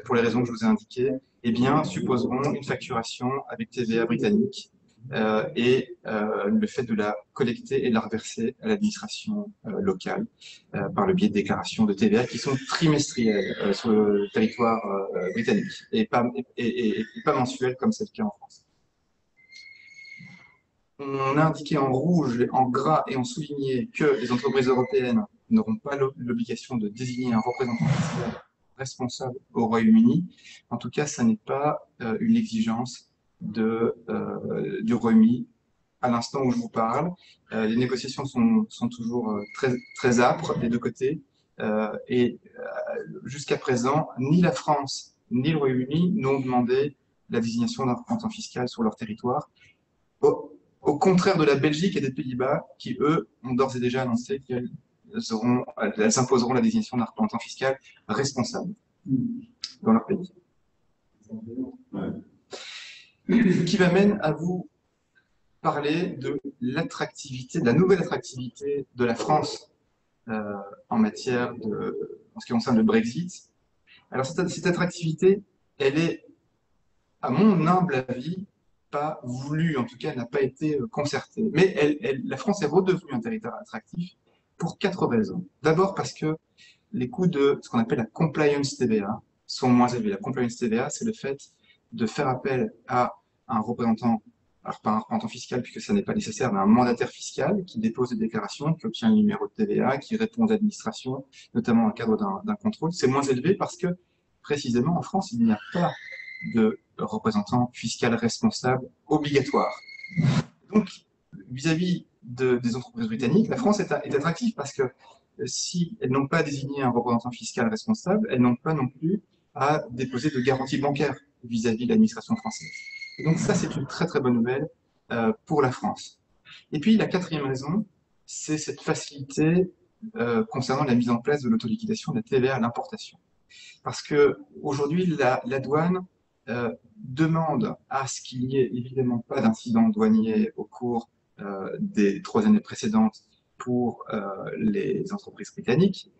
pour les raisons que je vous ai indiquées, eh bien, supposeront une facturation avec TVA britannique et le fait de la collecter et de la reverser à l'administration locale par le biais de déclarations de TVA qui sont trimestrielles sur le territoire britannique et pas mensuelles comme c'est le cas en France. On a indiqué en rouge, en gras et en souligné que les entreprises européennes n'auront pas l'obligation de désigner un représentant fiscal responsable au Royaume-Uni. En tout cas, ça n'est pas une exigence du Royaume-Uni à l'instant où je vous parle. Les négociations sont toujours très âpres des deux côtés. Jusqu'à présent, ni la France ni le Royaume-Uni n'ont demandé la désignation d'un représentant fiscal sur leur territoire. Au contraire de la Belgique et des Pays-Bas, qui eux ont d'ores et déjà annoncé qu'elles imposeront la désignation d'un représentant fiscal responsable dans leur pays. Qui m'amène à vous parler de l'attractivité, de la nouvelle attractivité de la France en ce qui concerne le Brexit. Alors cette attractivité, elle est, à mon humble avis, pas voulue, en tout cas, elle n'a pas été concertée. Mais la France est redevenue un territoire attractif pour 4 raisons. D'abord parce que les coûts de ce qu'on appelle la compliance TVA sont moins élevés. La compliance TVA, c'est le fait de faire appel à un représentant, alors pas un représentant fiscal puisque ça n'est pas nécessaire, mais un mandataire fiscal qui dépose des déclarations, qui obtient un numéro de TVA, qui répond aux administrations, notamment dans le cadre d'un contrôle. C'est moins élevé parce que, précisément, en France, il n'y a pas de représentant fiscal responsable obligatoire. Donc, vis-à-vis des entreprises britanniques, la France est attractive parce que si elles n'ont pas désigné un représentant fiscal responsable, elles n'ont pas non plus à déposer de garantie bancaire vis-à-vis de l'administration française. Et donc ça, c'est une très très bonne nouvelle pour la France. Et puis la 4e raison, c'est cette facilité concernant la mise en place de l'autoliquidation de la TVA à l'importation. Parce que aujourd'hui, la douane demande à ce qu'il n'y ait évidemment pas d'incident douanier au cours des 3 années précédentes pour les entreprises britanniques,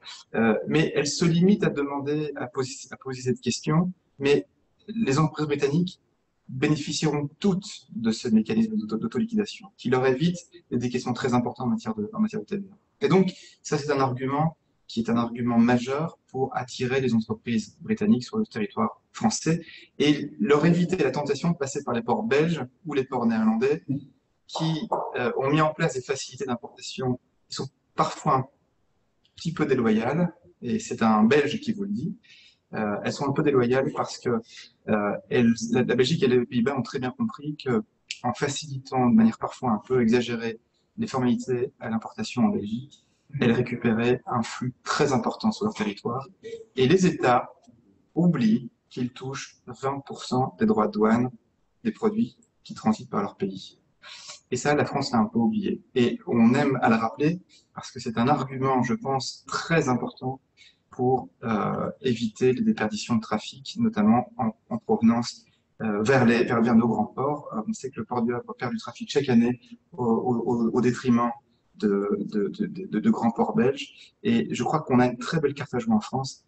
mais elle se limite à poser cette question, mais les entreprises britanniques bénéficieront toutes de ce mécanisme d'autoliquidation, qui leur évite des questions très importantes en matière de TVA. Et donc, ça c'est un argument qui est un argument majeur pour attirer les entreprises britanniques sur le territoire français et leur éviter la tentation de passer par les ports belges ou les ports néerlandais qui ont mis en place des facilités d'importation qui sont parfois un petit peu déloyales, et c'est un Belge qui vous le dit. Elles sont un peu déloyales parce que la Belgique et les Pays-Bas ont très bien compris que, en facilitant de manière parfois un peu exagérée les formalités à l'importation en Belgique, elles récupéraient un flux très important sur leur territoire. Et les États oublient qu'ils touchent 20% des droits de douane des produits qui transitent par leur pays. Et ça, la France l'a un peu oublié. Et on aime à le rappeler parce que c'est un argument, je pense, très important pour éviter les déperditions de trafic, notamment en provenance vers nos grands ports. On sait que le port du Havre perd du trafic chaque année au détriment de grands ports belges. Et je crois qu'on a une très belle carte à jouer en France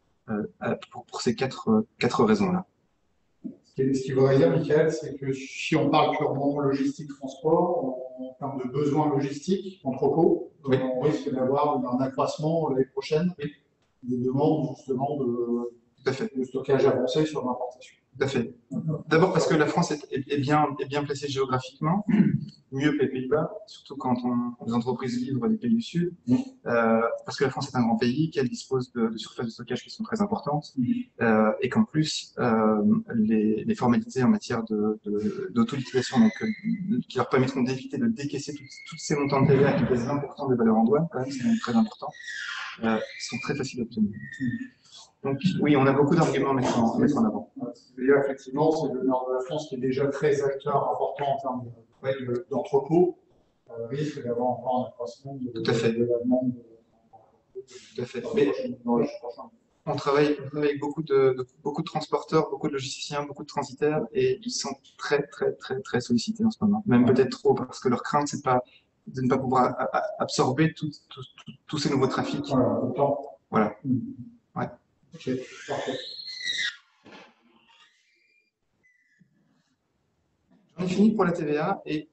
pour ces quatre raisons-là. Ce qu'il faudrait dire, Michael, c'est que si on parle purement logistique transport, en termes de besoins logistiques, entrepôts, oui, on risque d'avoir un accroissement l'année prochaine des demandes justement de stockage avancé sur l'importation. Tout à fait. D'abord parce que la France est bien placée géographiquement, mieux que les Pays-Bas, surtout quand les entreprises livrent des pays du Sud, parce que la France est un grand pays, qu'elle dispose de surfaces de stockage qui sont très importantes, et qu'en plus, les formalités en matière d'autoliquidation, donc qui leur permettront d'éviter de décaisser tous ces montants de TVA qui pèsent 20% des valeurs en douane, quand même, c'est donc très important, sont très faciles à obtenir. Donc oui, on a beaucoup d'arguments à mettre en avant. D'ailleurs, effectivement, c'est le nord de la France qui est déjà très acteur important en termes d'entrepôts, risque d'avoir encore un accroissement de la demande. Tout à fait. Mais on travaille avec beaucoup de transporteurs, beaucoup de logisticiens, beaucoup de transitaires, et ils sont très sollicités en ce moment. Même peut-être trop, parce que leur crainte, c'est de ne pas pouvoir absorber tous ces nouveaux trafics. Voilà. Ouais. Ok, parfait. J'en ai fini pour la TVA et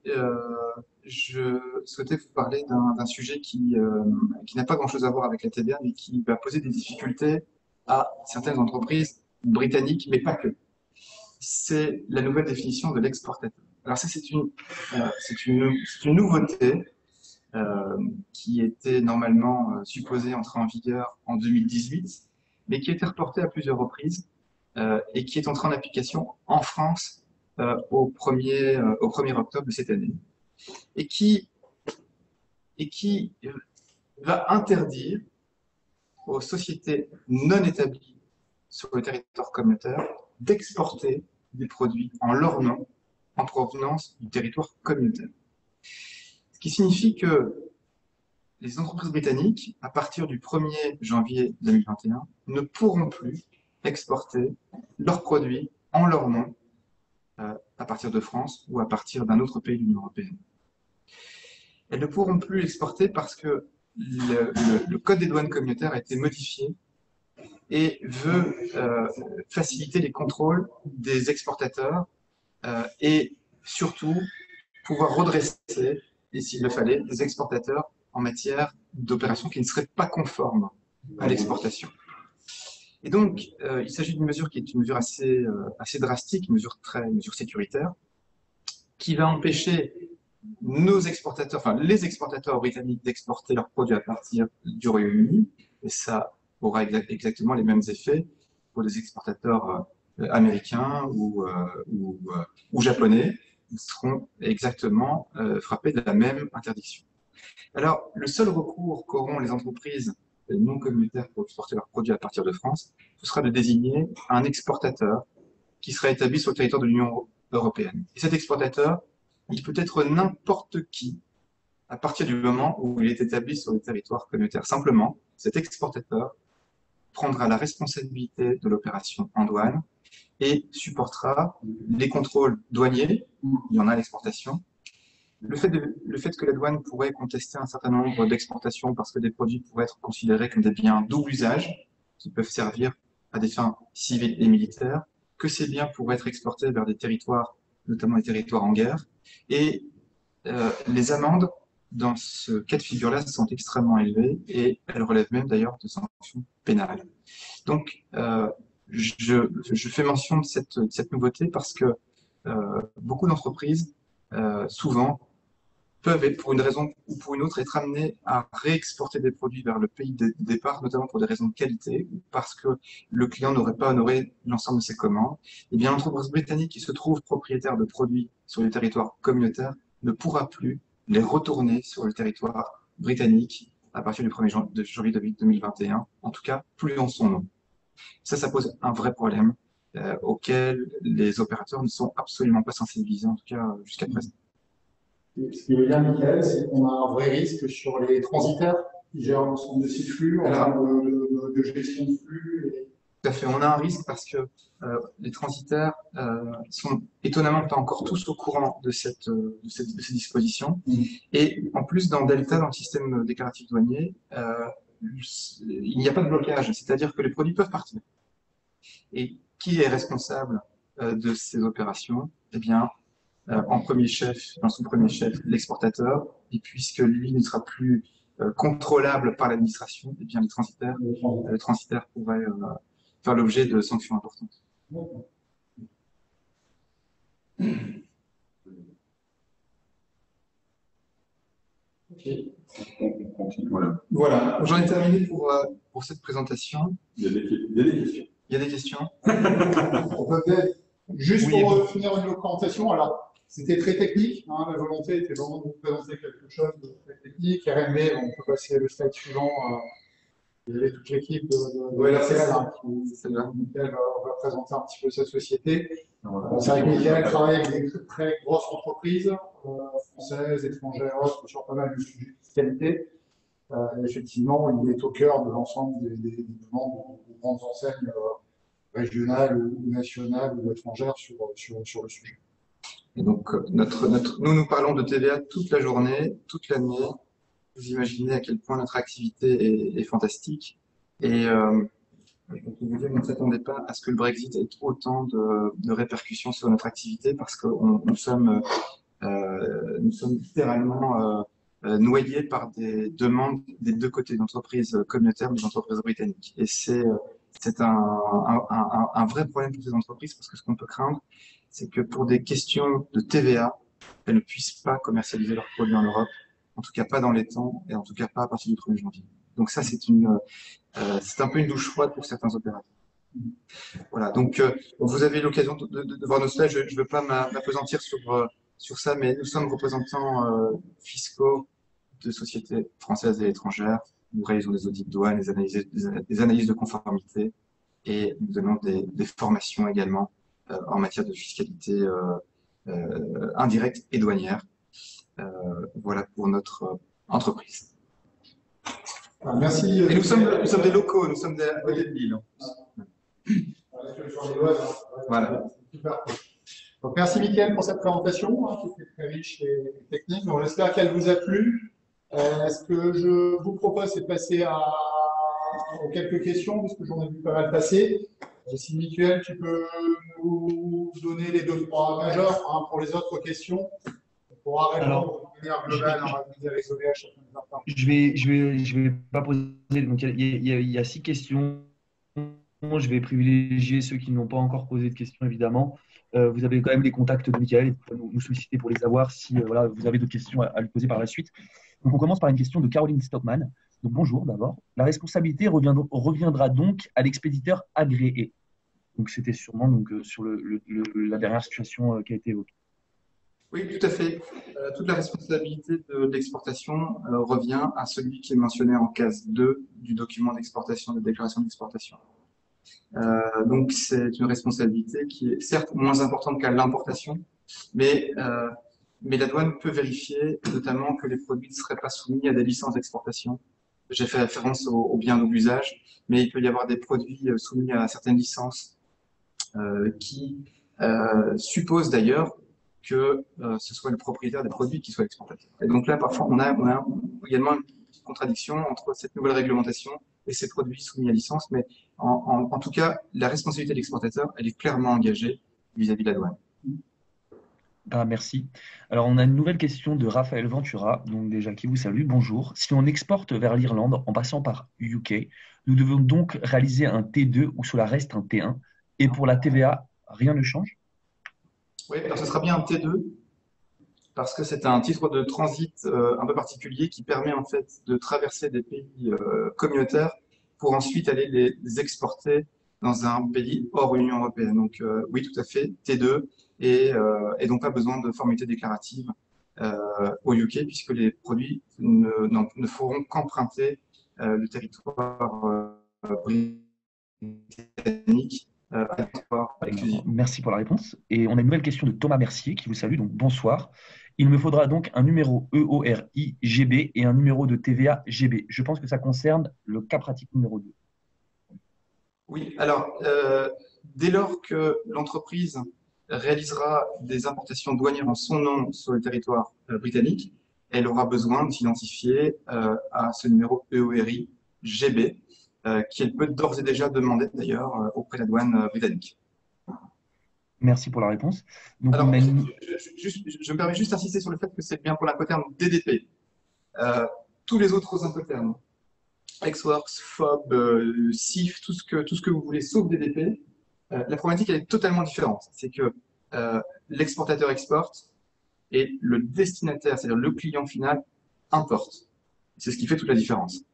je souhaitais vous parler d'un sujet qui n'a pas grand-chose à voir avec la TVA, mais qui va poser des difficultés à certaines entreprises britanniques, mais pas que. C'est la nouvelle définition de l'exportateur. Alors ça, c'est une nouveauté qui était normalement supposée entrer en vigueur en 2018, mais qui a été reportée à plusieurs reprises et qui est entrée en application en France au 1er octobre de cette année. et qui va interdire aux sociétés non établies sur le territoire communautaire d'exporter des produits en leur nom en provenance du territoire communautaire. Ce qui signifie que les entreprises britanniques, à partir du 1er janvier 2021, ne pourront plus exporter leurs produits en leur nom à partir de France ou à partir d'un autre pays de l'Union européenne. Elles ne pourront plus l'exporter parce que le code des douanes communautaires a été modifié et veut faciliter les contrôles des exportateurs et surtout pouvoir redresser, et s'il le fallait, des exportateurs en matière d'opérations qui ne seraient pas conformes à l'exportation. Et donc, il s'agit d'une mesure qui est une mesure assez drastique, une mesure sécuritaire, qui va empêcher nos exportateurs, enfin les exportateurs britanniques d'exporter leurs produits à partir du Royaume-Uni, et ça aura exactement les mêmes effets pour les exportateurs américains ou japonais, qui seront exactement frappés de la même interdiction. Alors, le seul recours qu'auront les entreprises non communautaires pour exporter leurs produits à partir de France, ce sera de désigner un exportateur qui sera établi sur le territoire de l'Union européenne. Et cet exportateur, il peut être n'importe qui à partir du moment où il est établi sur le territoire communautaire. Simplement, cet exportateur prendra la responsabilité de l'opération en douane et supportera les contrôles douaniers, il y en a à l'exportation. Le fait que la douane pourrait contester un certain nombre d'exportations parce que des produits pourraient être considérés comme des biens double usage, qui peuvent servir à des fins civiles et militaires, que ces biens pourraient être exportés vers des territoires, notamment les territoires en guerre, et les amendes dans ce cas de figure-là sont extrêmement élevées et elles relèvent même d'ailleurs de sanctions pénales. Donc, je fais mention de cette nouveauté parce que beaucoup d'entreprises, souvent, peuvent, pour une raison ou pour une autre, être amenées à réexporter des produits vers le pays de départ, notamment pour des raisons de qualité ou parce que le client n'aurait pas honoré l'ensemble de ses commandes. Eh bien, l'entreprise britannique qui se trouve propriétaire de produits sur le territoire communautaire ne pourra plus les retourner sur le territoire britannique à partir du 1er janvier 2021, en tout cas plus en son nom. Ça pose un vrai problème auquel les opérateurs ne sont absolument pas sensibilisés, en tout cas jusqu'à présent. Ce qui veut dire, Michael, c'est qu'on a un vrai risque sur les transitaires qui gèrent l'ensemble de ces flux, en termes de gestion de flux. Tout à fait, on a un risque parce que les transitaires sont étonnamment pas encore tous au courant de ces dispositions. Et en plus, dans Delta, dans le système déclaratif douanier, il n'y a pas de blocage, c'est-à-dire que les produits peuvent partir. Et qui est responsable de ces opérations? Eh bien, dans son premier chef, l'exportateur, et puisque lui ne sera plus contrôlable par l'administration, eh bien les transitaires pourraient faire l'objet de sanctions importantes. Okay. Voilà. J'en ai terminé pour cette présentation. Il y a des questions. Il y a des questions. On peut peut-être, juste pour finir une présentation, alors c'était très technique, hein, la volonté était vraiment de vous présenter quelque chose de très technique. RMB, on peut passer le slide suivant. Il y avait toute l'équipe de RCL qui va présenter un petit peu sa société. C'est vrai que Michael travaille avec des très grosses entreprises, françaises, étrangères, sur pas mal de sujets de fiscalité. Effectivement, il est au cœur de l'ensemble des demandes de grandes enseignes régionales ou nationales ou étrangères sur le sujet. Et donc, nous parlons de TVA toute la journée, toute l'année. Vous imaginez à quel point notre activité est fantastique. Et je peux vous dire qu'on ne s'attendait pas à ce que le Brexit ait autant de répercussions sur notre activité parce que nous sommes littéralement noyés par des demandes des deux côtés, d'entreprises communautaires et d'entreprises britanniques. Et c'est un vrai problème pour ces entreprises parce que ce qu'on peut craindre, c'est que pour des questions de TVA, elles ne puissent pas commercialiser leurs produits en Europe, en tout cas pas dans les temps et en tout cas pas à partir du 1er janvier. Donc ça, c'est un peu une douche froide pour certains opérateurs. Voilà, donc vous avez l'occasion de voir nos slides. Je ne veux pas m'appesantir sur ça, mais nous sommes représentants fiscaux de sociétés françaises et étrangères. Nous réalisons des audits de douane, des analyses de conformité et nous donnons des formations également en matière de fiscalité indirecte et douanière. Voilà pour notre entreprise. Merci. Et nous sommes des locaux, nous sommes à côté de Lille. Voilà. Super. Donc, merci Mickaël pour cette présentation qui était très riche et technique. Donc, j'espère qu'elle vous a plu. Ce que je vous propose, c'est de passer aux quelques questions, parce que j'en ai vu pas mal passer. Et si Mickaël, tu peux nous donner les 2-3 majeurs pour les autres questions. On pourra répondre de manière globale, on va vous résolver à chacun des instants. Je vais pas poser. Donc, il y a 6 questions. Je vais privilégier ceux qui n'ont pas encore posé de questions, évidemment. Vous avez quand même les contacts de Mickaël et vous pouvez nous solliciter pour les avoir si voilà, vous avez d'autres questions à lui poser par la suite. Donc, on commence par une question de Caroline Stockman. Donc, bonjour d'abord. La responsabilité reviendra donc à l'expéditeur agréé. Donc, c'était sûrement sur la dernière situation qui a été évoquée. Oui, tout à fait. Toute la responsabilité de l'exportation revient à celui qui est mentionné en case 2 du document d'exportation, de déclaration d'exportation. Donc, c'est une responsabilité qui est certes moins importante qu'à l'importation, mais la douane peut vérifier notamment que les produits ne seraient pas soumis à des licences d'exportation. J'ai fait référence aux biens double usage, mais il peut y avoir des produits soumis à certaines licences qui supposent d'ailleurs que ce soit le propriétaire des produits qui soit exportateur. Et donc là, parfois, on a également une petite contradiction entre cette nouvelle réglementation et ces produits soumis à licence, mais en tout cas, la responsabilité de l'exportateur, elle est clairement engagée vis-à-vis de la douane. Ah, merci. Alors, on a une nouvelle question de Raphaël Ventura, donc déjà qui vous salue. Bonjour. Si on exporte vers l'Irlande en passant par UK, nous devons donc réaliser un T2 ou cela reste un T1. Et pour la TVA, rien ne change? Oui, alors ce sera bien un T2 parce que c'est un titre de transit un peu particulier qui permet en fait de traverser des pays communautaires pour ensuite aller les exporter dans un pays hors Union européenne. Donc oui, tout à fait, T2 et donc pas besoin de formalité déclarative au UK puisque les produits ne feront qu'emprunter le territoire britannique. Merci pour la réponse. Et on a une nouvelle question de Thomas Mercier qui vous salue, donc bonsoir. Il me faudra donc un numéro EORI GB et un numéro de TVA GB. Je pense que ça concerne le cas pratique numéro 2. Oui, alors dès lors que l'entreprise réalisera des importations douanières en son nom sur le territoire britannique, elle aura besoin de s'identifier à ce numéro EORI GB. Qu'elle peut d'ores et déjà demander d'ailleurs auprès de la douane britannique. Merci pour la réponse. Donc, alors, je me permets juste d'insister sur le fait que c'est bien pour l'incoterm DDP. Tous les autres incoterms, Exworks, FOB, CIF, tout ce que vous voulez, sauf DDP, la problématique elle est totalement différente. C'est que l'exportateur exporte et le destinataire, c'est-à-dire le client final, importe. C'est ce qui fait toute la différence.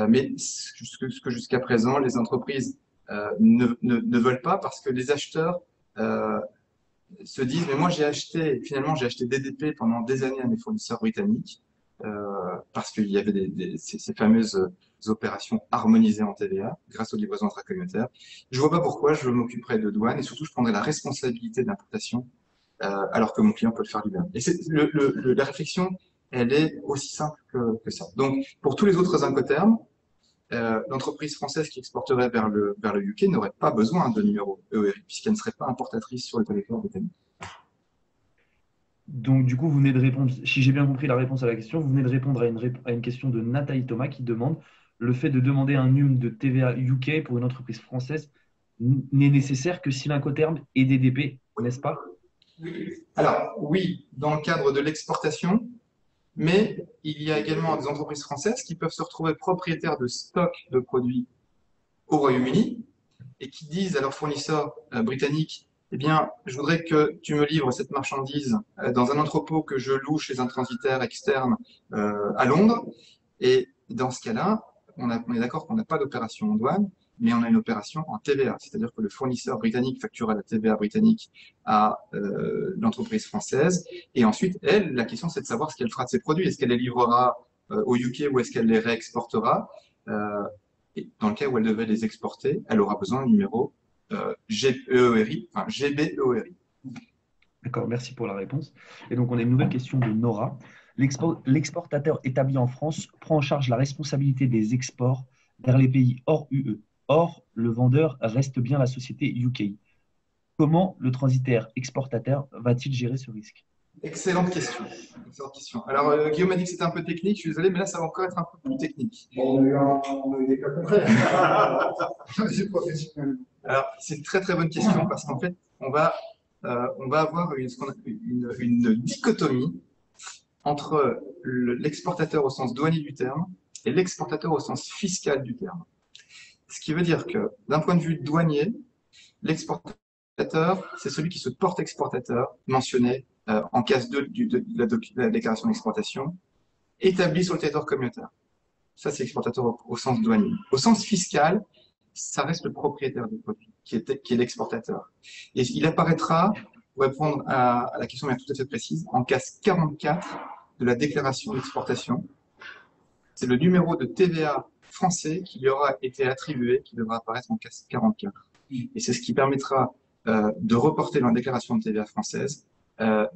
Mais ce que jusqu'à présent, les entreprises ne veulent pas parce que les acheteurs se disent mais moi finalement j'ai acheté DDP pendant des années à mes fournisseurs britanniques parce qu'il y avait ces fameuses opérations harmonisées en TVA grâce aux livraisons intracommunautaires. Je vois pas pourquoi je m'occuperais de douane et surtout je prendrais la responsabilité d'importation alors que mon client peut le faire lui-même. Et la réflexion elle est aussi simple que ça. Donc, pour tous les autres incoterms, l'entreprise française qui exporterait vers le UK n'aurait pas besoin de numéro EORI, puisqu'elle ne serait pas importatrice sur le territoire britannique. Donc, du coup, vous venez de répondre, si j'ai bien compris la réponse à la question, vous venez de répondre à une question de Nathalie Thomas qui demande le fait de demander un NUM de TVA UK pour une entreprise française n'est nécessaire que si l'incoterm est DDP, n'est-ce pas? Alors, oui, dans le cadre de l'exportation, mais il y a également des entreprises françaises qui peuvent se retrouver propriétaires de stocks de produits au Royaume-Uni et qui disent à leurs fournisseurs britanniques eh bien, je voudrais que tu me livres cette marchandise dans un entrepôt que je loue chez un transitaire externe à Londres. Et dans ce cas-là, on est d'accord qu'on n'a pas d'opération en douane, mais on a une opération en TVA, c'est-à-dire que le fournisseur britannique facturera la TVA britannique à l'entreprise française, et ensuite, elle, la question c'est de savoir ce qu'elle fera de ses produits. Est-ce qu'elle les livrera au UK ou est-ce qu'elle les réexportera? Et dans le cas où elle devait les exporter, elle aura besoin d'un numéro GEORI, enfin GBEORI. D'accord, merci pour la réponse. Et donc, on a une nouvelle question de Nora. L'exportateur établi en France prend en charge la responsabilité des exports vers les pays hors UE. Or, le vendeur reste bien la société UK. Comment le transitaire exportateur va-t-il gérer ce risque? Excellente question. Excellente question. Alors, Guillaume m'a dit que c'était un peu technique, je suis désolé, mais là, ça va encore être un peu plus technique. On a eu des cas concrets. C'est professionnel. Alors, c'est une très très bonne question parce qu'en fait, on va avoir une dichotomie entre l'exportateur au sens douanier du terme et l'exportateur au sens fiscal du terme. Ce qui veut dire que, d'un point de vue douanier, l'exportateur, c'est celui qui se porte exportateur, mentionné en case 2 de la déclaration d'exportation, établi sur le territoire communautaire. Ça, c'est l'exportateur au sens douanier. Au sens fiscal, ça reste le propriétaire du produit, qui est l'exportateur. Et il apparaîtra, pour répondre à la question tout à fait précise, en case 44 de la déclaration d'exportation. C'est le numéro de TVA français qui lui aura été attribué, qui devra apparaître en case 44. Et c'est ce qui permettra de reporter dans la déclaration de TVA française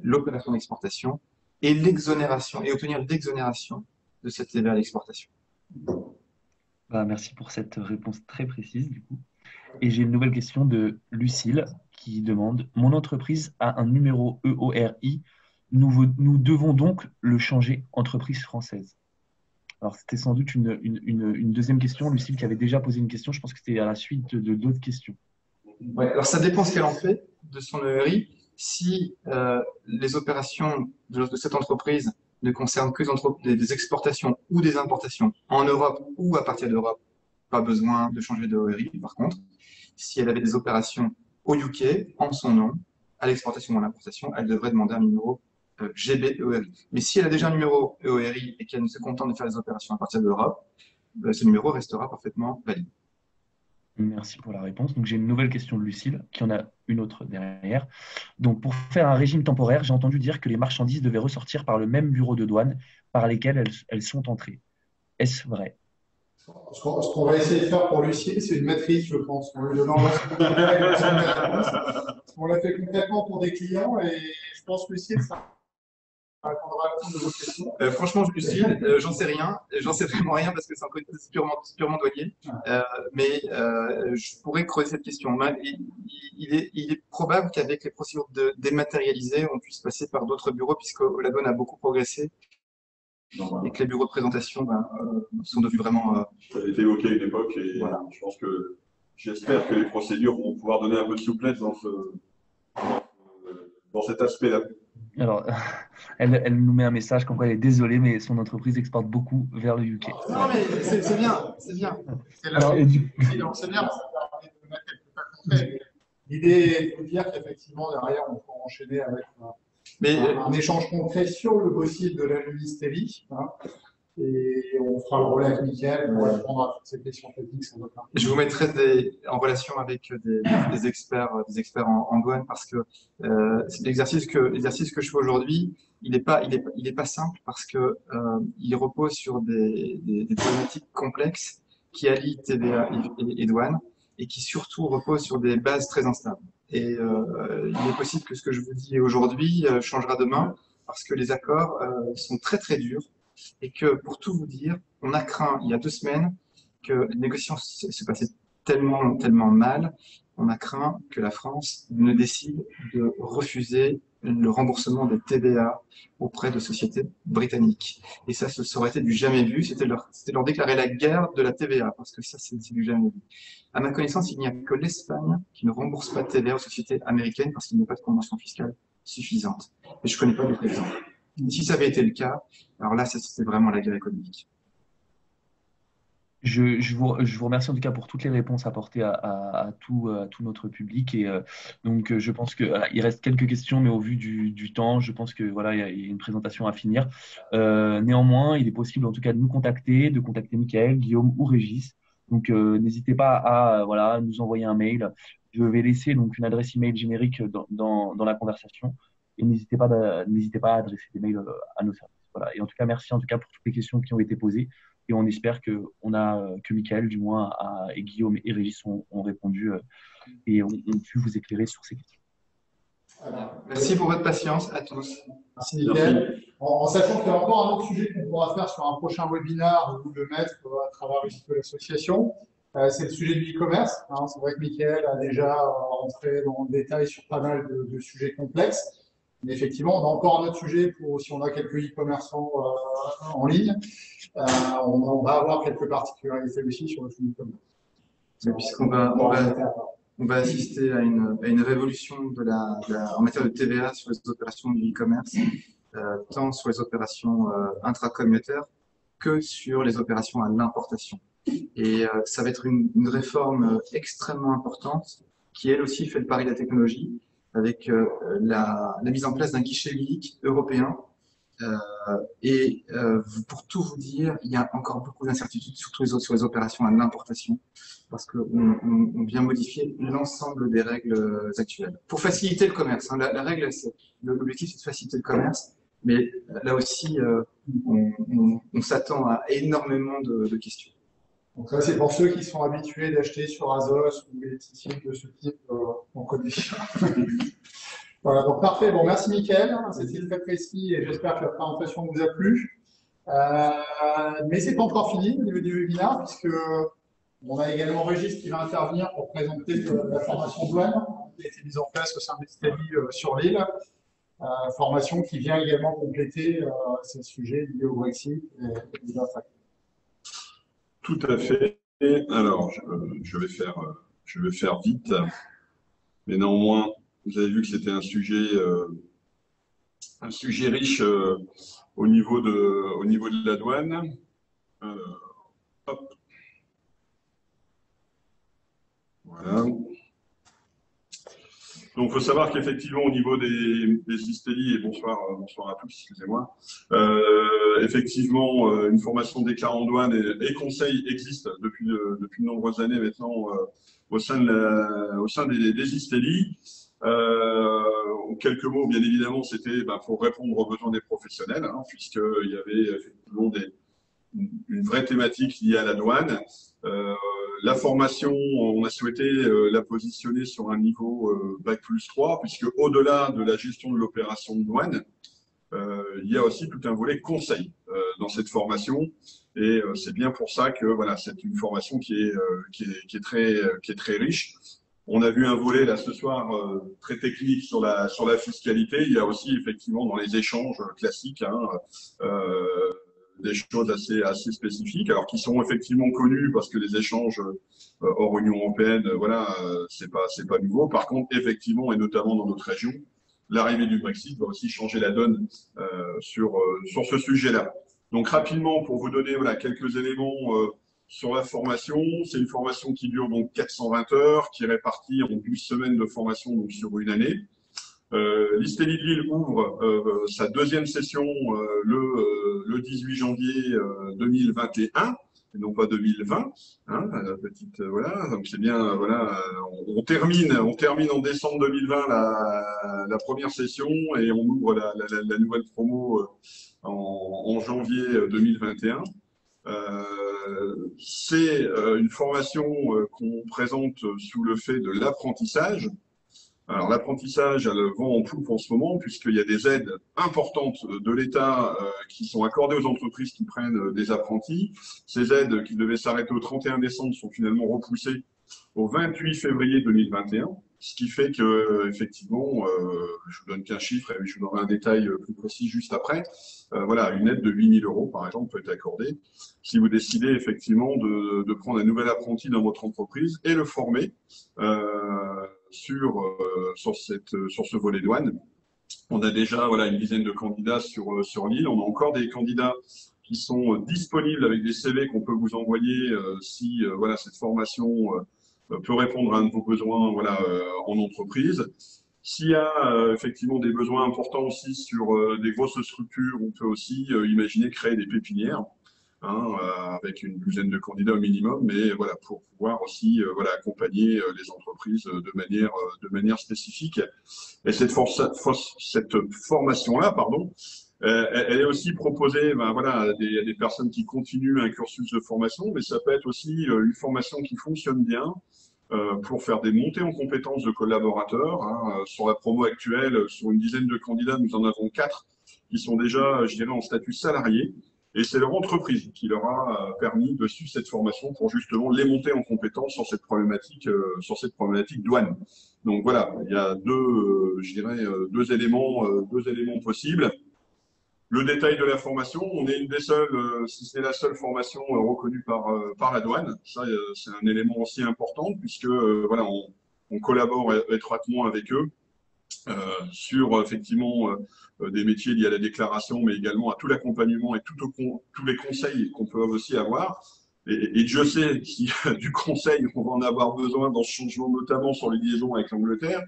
l'opération d'exportation et l'exonération, et obtenir l'exonération de cette TVA d'exportation. Merci pour cette réponse très précise, du coup. Et j'ai une nouvelle question de Lucille qui demande: Mon entreprise a un numéro EORI, nous devons donc le changer entreprise française. Alors, c'était sans doute une deuxième question, Lucille, qui avait déjà posé une question. Je pense que c'était à la suite de d'autres questions. Ouais, alors ça dépend ce qu'elle en fait de son EORI. Si les opérations de cette entreprise ne concernent que des exportations ou des importations en Europe ou à partir d'Europe, pas besoin de changer de EORI. Par contre, si elle avait des opérations au UK en son nom, à l'exportation ou à l'importation, elle devrait demander un numéro GBEORI. Mais si elle a déjà un numéro EORI et qu'elle ne se contente de faire des opérations à partir de l'Europe, ce numéro restera parfaitement valide. Merci pour la réponse. Donc, j'ai une nouvelle question de Lucille, qui en a une autre derrière. Donc, pour faire un régime temporaire, j'ai entendu dire que les marchandises devaient ressortir par le même bureau de douane par lesquels elles sont entrées. Est-ce vrai? Ce qu'on va essayer de faire pour Lucille, c'est une matrice, je pense. On lui donne on l'a fait concrètement pour des clients et je pense que Lucille, ça répondra à l'ensemble de vos questions. Franchement, Lucille, j'en sais rien. J'en sais vraiment rien parce que c'est purement douanier. Mais je pourrais creuser cette question. Il est probable qu'avec les procédures dématérialisées, on puisse passer par d'autres bureaux puisque la douane a beaucoup progressé. Et que les bureaux de présentation sont devenus vraiment. Ça a été évoqué à une époque et voilà. J'espère que les procédures vont pouvoir donner un peu de souplesse dans cet aspect-là. Alors, elle nous met un message comme quoi elle est désolée, mais son entreprise exporte beaucoup vers le UK. Non, mais c'est bien, c'est bien. C'est bien, ça permet de mettre quelques pas concrets. L'idée est de vous dire qu'effectivement, derrière, on peut enchaîner avec un échange concret sur le possible de la Lumistelli. Et on fera le relais avec Mickaël pour répondre à toutes ces questions techniques sans aucun problème. Je vous mettrai en relation avec des experts en douane parce que l'exercice que je fais aujourd'hui, il est pas simple parce que il repose sur des problématiques complexes qui allient TVA et douane et qui surtout reposent sur des bases très instables. Et il est possible que ce que je vous dis aujourd'hui changera demain parce que les accords sont très très durs. Et que, pour tout vous dire, on a craint, il y a 2 semaines, que les négociations se passaient tellement mal, on a craint que la France ne décide de refuser le remboursement des TVA auprès de sociétés britanniques. Et ça aurait été du jamais vu, c'était leur déclarer la guerre de la TVA, parce que ça, c'est du jamais vu. À ma connaissance, il n'y a que l'Espagne qui ne rembourse pas de TVA aux sociétés américaines parce qu'il n'y a pas de convention fiscale suffisante. Et je connais pas d'autres exemples. Si ça avait été le cas, alors là, c'était vraiment la guerre économique. Je vous remercie en tout cas pour toutes les réponses apportées à tout notre public. Et donc, je pense qu'il reste quelques questions, mais au vu du temps, je pense que voilà, il y a une présentation à finir. Néanmoins, il est possible en tout cas de nous contacter, de contacter Mickaël, Guillaume ou Régis Donc, n'hésitez pas à voilà, nous envoyer un mail. Je vais laisser donc une adresse email générique dans la conversation. Et n'hésitez pas à adresser des mails à nos services. Voilà. Et en tout cas, merci en tout cas pour toutes les questions qui ont été posées. Et on espère que Michael, du moins, et Guillaume et Régis ont répondu et ont pu vous éclairer sur ces questions. Voilà. Merci pour votre patience à tous. Merci Mickaël. En sachant qu'il y a encore un autre sujet qu'on pourra faire sur un prochain webinaire ou le mettre à travers le site de l'association, c'est le sujet du e-commerce. Hein. C'est vrai que Mickaël a déjà rentré dans le détail sur pas mal de sujets complexes. Mais effectivement, on a encore un autre sujet pour si on a quelques e-commerçants en ligne. On va avoir quelques particularités aussi sur le sujet e-commerce. On va assister à une révolution en matière de TVA sur les opérations du e-commerce, tant sur les opérations intracommunautaires que sur les opérations à l'importation. Et ça va être une réforme extrêmement importante qui, elle aussi, fait le pari de la technologie avec la mise en place d'un guichet unique européen. Pour tout vous dire, il y a encore beaucoup d'incertitudes, surtout sur les opérations à l'importation, parce qu'on vient modifier l'ensemble des règles actuelles. Pour faciliter le commerce, hein, la règle, l'objectif c'est de faciliter le commerce, mais là aussi, on s'attend à énormément de questions. Donc ça, c'est pour ceux qui sont habitués d'acheter sur Azos ou des sites de ce type, on connaît. Voilà, donc parfait. Bon, merci Mickaël, c'était très précis et j'espère que la présentation vous a plu. Mais c'est pas encore fini au niveau du webinaire puisque on a également Régis qui va intervenir pour présenter la formation douane qui a été mise en place au sein de l'Italie sur l'île. Formation qui vient également compléter ces sujets liés au Brexit et des impacts. Tout à fait. Alors, je vais faire vite, mais néanmoins, vous avez vu que c'était un sujet riche au niveau de la douane. Hop. Voilà. Donc, il faut savoir qu'effectivement, au niveau des ISTELI, et bonsoir à tous, excusez-moi, effectivement, une formation de déclarant en douane et conseil existe depuis de nombreuses années maintenant au sein des ISTELI. En quelques mots, bien évidemment, c'était pour répondre aux besoins des professionnels, hein, puisqu'il y avait effectivement une vraie thématique liée à la douane. La formation, on a souhaité la positionner sur un niveau Bac plus 3, puisque au-delà de la gestion de l'opération de douane, il y a aussi tout un volet conseil dans cette formation, et c'est bien pour ça que voilà, c'est une formation qui est très riche. On a vu un volet là ce soir très technique sur la fiscalité. Il y a aussi effectivement dans les échanges classiques des choses assez spécifiques, alors qui sont effectivement connues parce que les échanges hors Union européenne, c'est pas nouveau. Par contre, effectivement, et notamment dans notre région, l'arrivée du Brexit va aussi changer la donne sur ce sujet-là. Donc rapidement, pour vous donner quelques éléments sur la formation, c'est une formation qui dure donc 420 heures, qui est répartie en 12 semaines de formation donc sur une année. L'ISTELI de Lille ouvre sa deuxième session le 18 janvier 2021, et non pas 2020. Hein, donc c'est bien. On termine en décembre 2020 la première session et on ouvre la nouvelle promo en janvier 2021. C'est une formation qu'on présente sous le fait de l'apprentissage. Alors l'apprentissage a le vent en poupe en ce moment puisqu'il y a des aides importantes de l'État qui sont accordées aux entreprises qui prennent des apprentis. Ces aides qui devaient s'arrêter au 31 décembre sont finalement repoussées au 28 février 2021, ce qui fait que effectivement, je vous donne qu'un chiffre et je vous donnerai un détail plus précis juste après. Une aide de 8 000 € par exemple peut être accordée si vous décidez effectivement de prendre un nouvel apprenti dans votre entreprise et le former sur ce volet douane. On a déjà une dizaine de candidats sur l'île. On a encore des candidats qui sont disponibles avec des CV qu'on peut vous envoyer si cette formation peut répondre à un de vos besoins en entreprise. S'il y a effectivement des besoins importants aussi sur des grosses structures, on peut aussi imaginer créer des pépinières. avec une douzaine de candidats au minimum, mais voilà, pour pouvoir aussi voilà, accompagner les entreprises de manière spécifique. Et cette formation-là, pardon, elle est aussi proposée voilà, à des personnes qui continuent un cursus de formation, mais ça peut être aussi une formation qui fonctionne bien pour faire des montées en compétences de collaborateurs. Sur la promo actuelle, sur une dizaine de candidats, nous en avons 4 qui sont déjà, je dirais, en statut salarié. Et c'est leur entreprise qui leur a permis de suivre cette formation pour justement les monter en compétences sur cette problématique douane. Donc voilà, il y a je dirais, deux éléments possibles. Le détail de la formation, on est une des seules, si ce n'est la seule formation reconnue par la douane. Ça, c'est un élément aussi important puisque voilà, on collabore étroitement avec eux sur effectivement des métiers liés à la déclaration, mais également à tout l'accompagnement et tous les conseils qu'on peut aussi avoir. Et Dieu sait qu'il y a du conseil, on va en avoir besoin dans ce changement, notamment sur les liaisons avec l'Angleterre.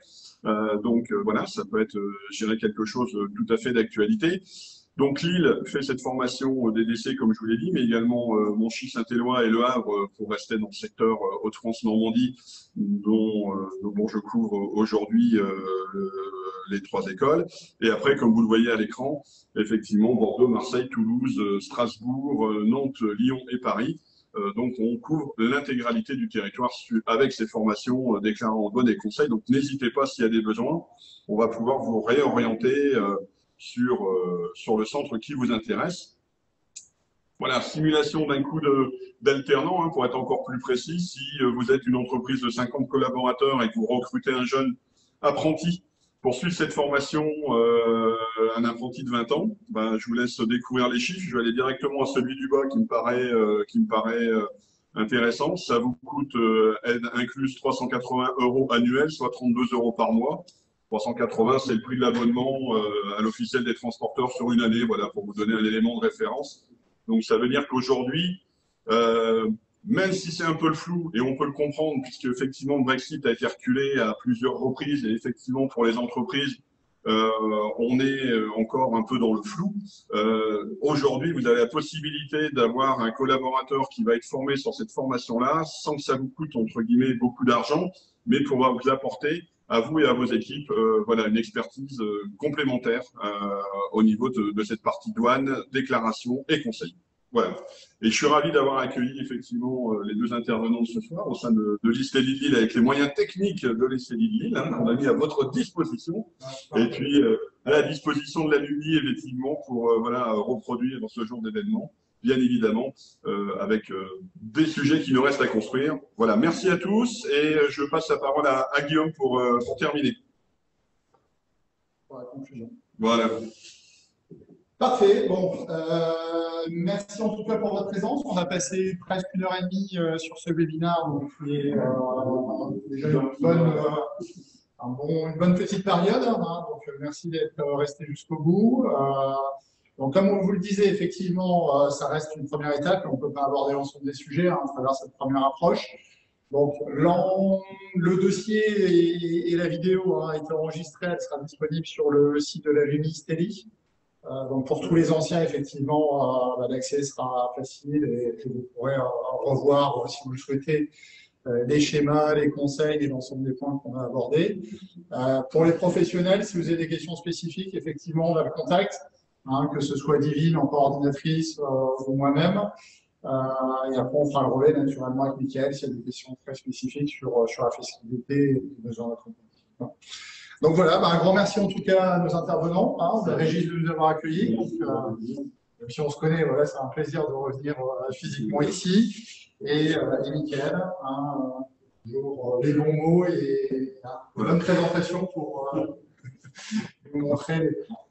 Donc voilà, ça peut être, je dirais, quelque chose tout à fait d'actualité. Donc Lille fait cette formation DDC, comme je vous l'ai dit, mais également Monchy, Saint-Éloi et Le Havre pour rester dans le secteur Hauts-de-France-Normandie, dont je couvre aujourd'hui les 3 écoles. Et après, comme vous le voyez à l'écran, effectivement, Bordeaux, Marseille, Toulouse, Strasbourg, Nantes, Lyon et Paris. Donc on couvre l'intégralité du territoire avec ces formations déclarant en douane et conseil. Donc n'hésitez pas s'il y a des besoins, on va pouvoir vous réorienter sur le centre qui vous intéresse. Voilà, simulation d'un coût d'alternant, pour être encore plus précis. Si vous êtes une entreprise de 50 collaborateurs et que vous recrutez un jeune apprenti pour suivre cette formation, un apprenti de 20 ans, je vous laisse découvrir les chiffres. Je vais aller directement à celui du bas qui me paraît intéressant. Ça vous coûte aide incluse 380 € annuels, soit 32 € par mois. 380, c'est le prix de l'abonnement à l'officiel des transporteurs sur une année, voilà, pour vous donner un élément de référence. Donc, ça veut dire qu'aujourd'hui, même si c'est un peu le flou, et on peut le comprendre, puisque effectivement le Brexit a été reculé à plusieurs reprises, et effectivement pour les entreprises, on est encore un peu dans le flou. Aujourd'hui, vous avez la possibilité d'avoir un collaborateur qui va être formé sur cette formation-là, sans que ça vous coûte, entre guillemets, beaucoup d'argent, mais pour vous apporter à vous et à vos équipes, voilà, une expertise complémentaire au niveau de cette partie douane, déclaration et conseil. Voilà. Et je suis ravi d'avoir accueilli effectivement les 2 intervenants de ce soir au sein de l'ISTELI de Lille avec les moyens techniques de l'ISTELI de Lille, qu'on a mis à votre disposition, et puis à la disposition de l'ALUMNI effectivement pour voilà, reproduire ce genre d'événement, bien évidemment, avec des sujets qui nous restent à construire. Voilà, merci à tous et je passe la parole à Guillaume pour terminer. Pour la conclusion. Voilà. Parfait. Bon, merci en tout cas pour votre présence. On a passé presque 1h30 sur ce webinaire, donc c'est déjà une bonne petite période. Donc merci d'être resté jusqu'au bout. Donc comme on vous le disait, effectivement, ça reste une première étape et on ne peut pas aborder l'ensemble des sujets à travers cette première approche. Donc le dossier et la vidéo a été enregistrée, elle sera disponible sur le site de la l'ISTELI. Donc pour tous les anciens, effectivement, l'accès sera facile et vous pourrez revoir, si vous le souhaitez, les schémas, les conseils et l'ensemble des points qu'on a abordés. Pour les professionnels, si vous avez des questions spécifiques, effectivement, on a le contact, que ce soit Divine en coordinatrice ou moi-même. Et après, on fera le relais naturellement avec Mickaël s'il y a des questions très spécifiques sur la fiscalité et les besoins d'accompagnement. Donc voilà, un grand merci en tout cas à nos intervenants, Régis de nous avoir accueillis. Donc, même si on se connaît, voilà, c'est un plaisir de revenir physiquement ici. Et Mickaël, toujours les bons mots et une bonne présentation pour vous montrer les plans.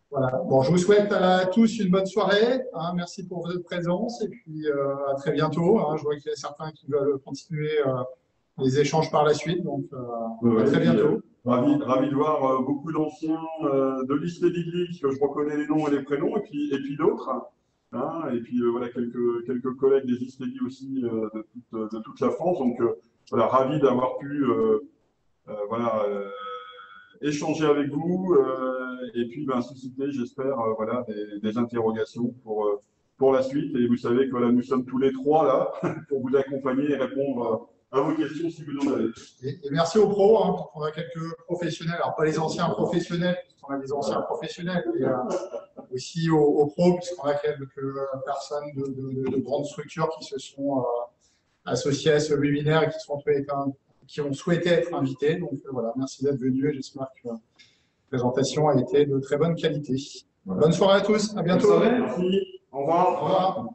Voilà. Bon, je vous souhaite à tous une bonne soirée. Merci pour votre présence et puis à très bientôt. Je vois qu'il y a certains qui veulent continuer les échanges par la suite, donc à très bientôt. Ravi de voir beaucoup d'anciens de l'ISTELI de Lille, que je reconnais les noms et les prénoms, et puis d'autres. Et puis voilà, quelques collègues des ISTELI aussi de toute la France. Donc voilà, ravi d'avoir pu échanger avec vous et puis susciter, j'espère, voilà, des interrogations pour pour la suite. Et vous savez que voilà, nous sommes tous les trois là pour vous accompagner et répondre à vos questions si vous en avez. Et merci aux pros, hein, on a quelques professionnels, alors pas les anciens professionnels, puisqu'on a des anciens professionnels, mais aussi aux pros, puisqu'on a quelques personnes de grandes structures qui se sont associées à ce webinaire et qui ont souhaité être invités. Donc voilà, merci d'être venus et j'espère que la présentation a été de très bonne qualité. Voilà. Bonne soirée à tous, à bientôt. Merci, au revoir. Au revoir.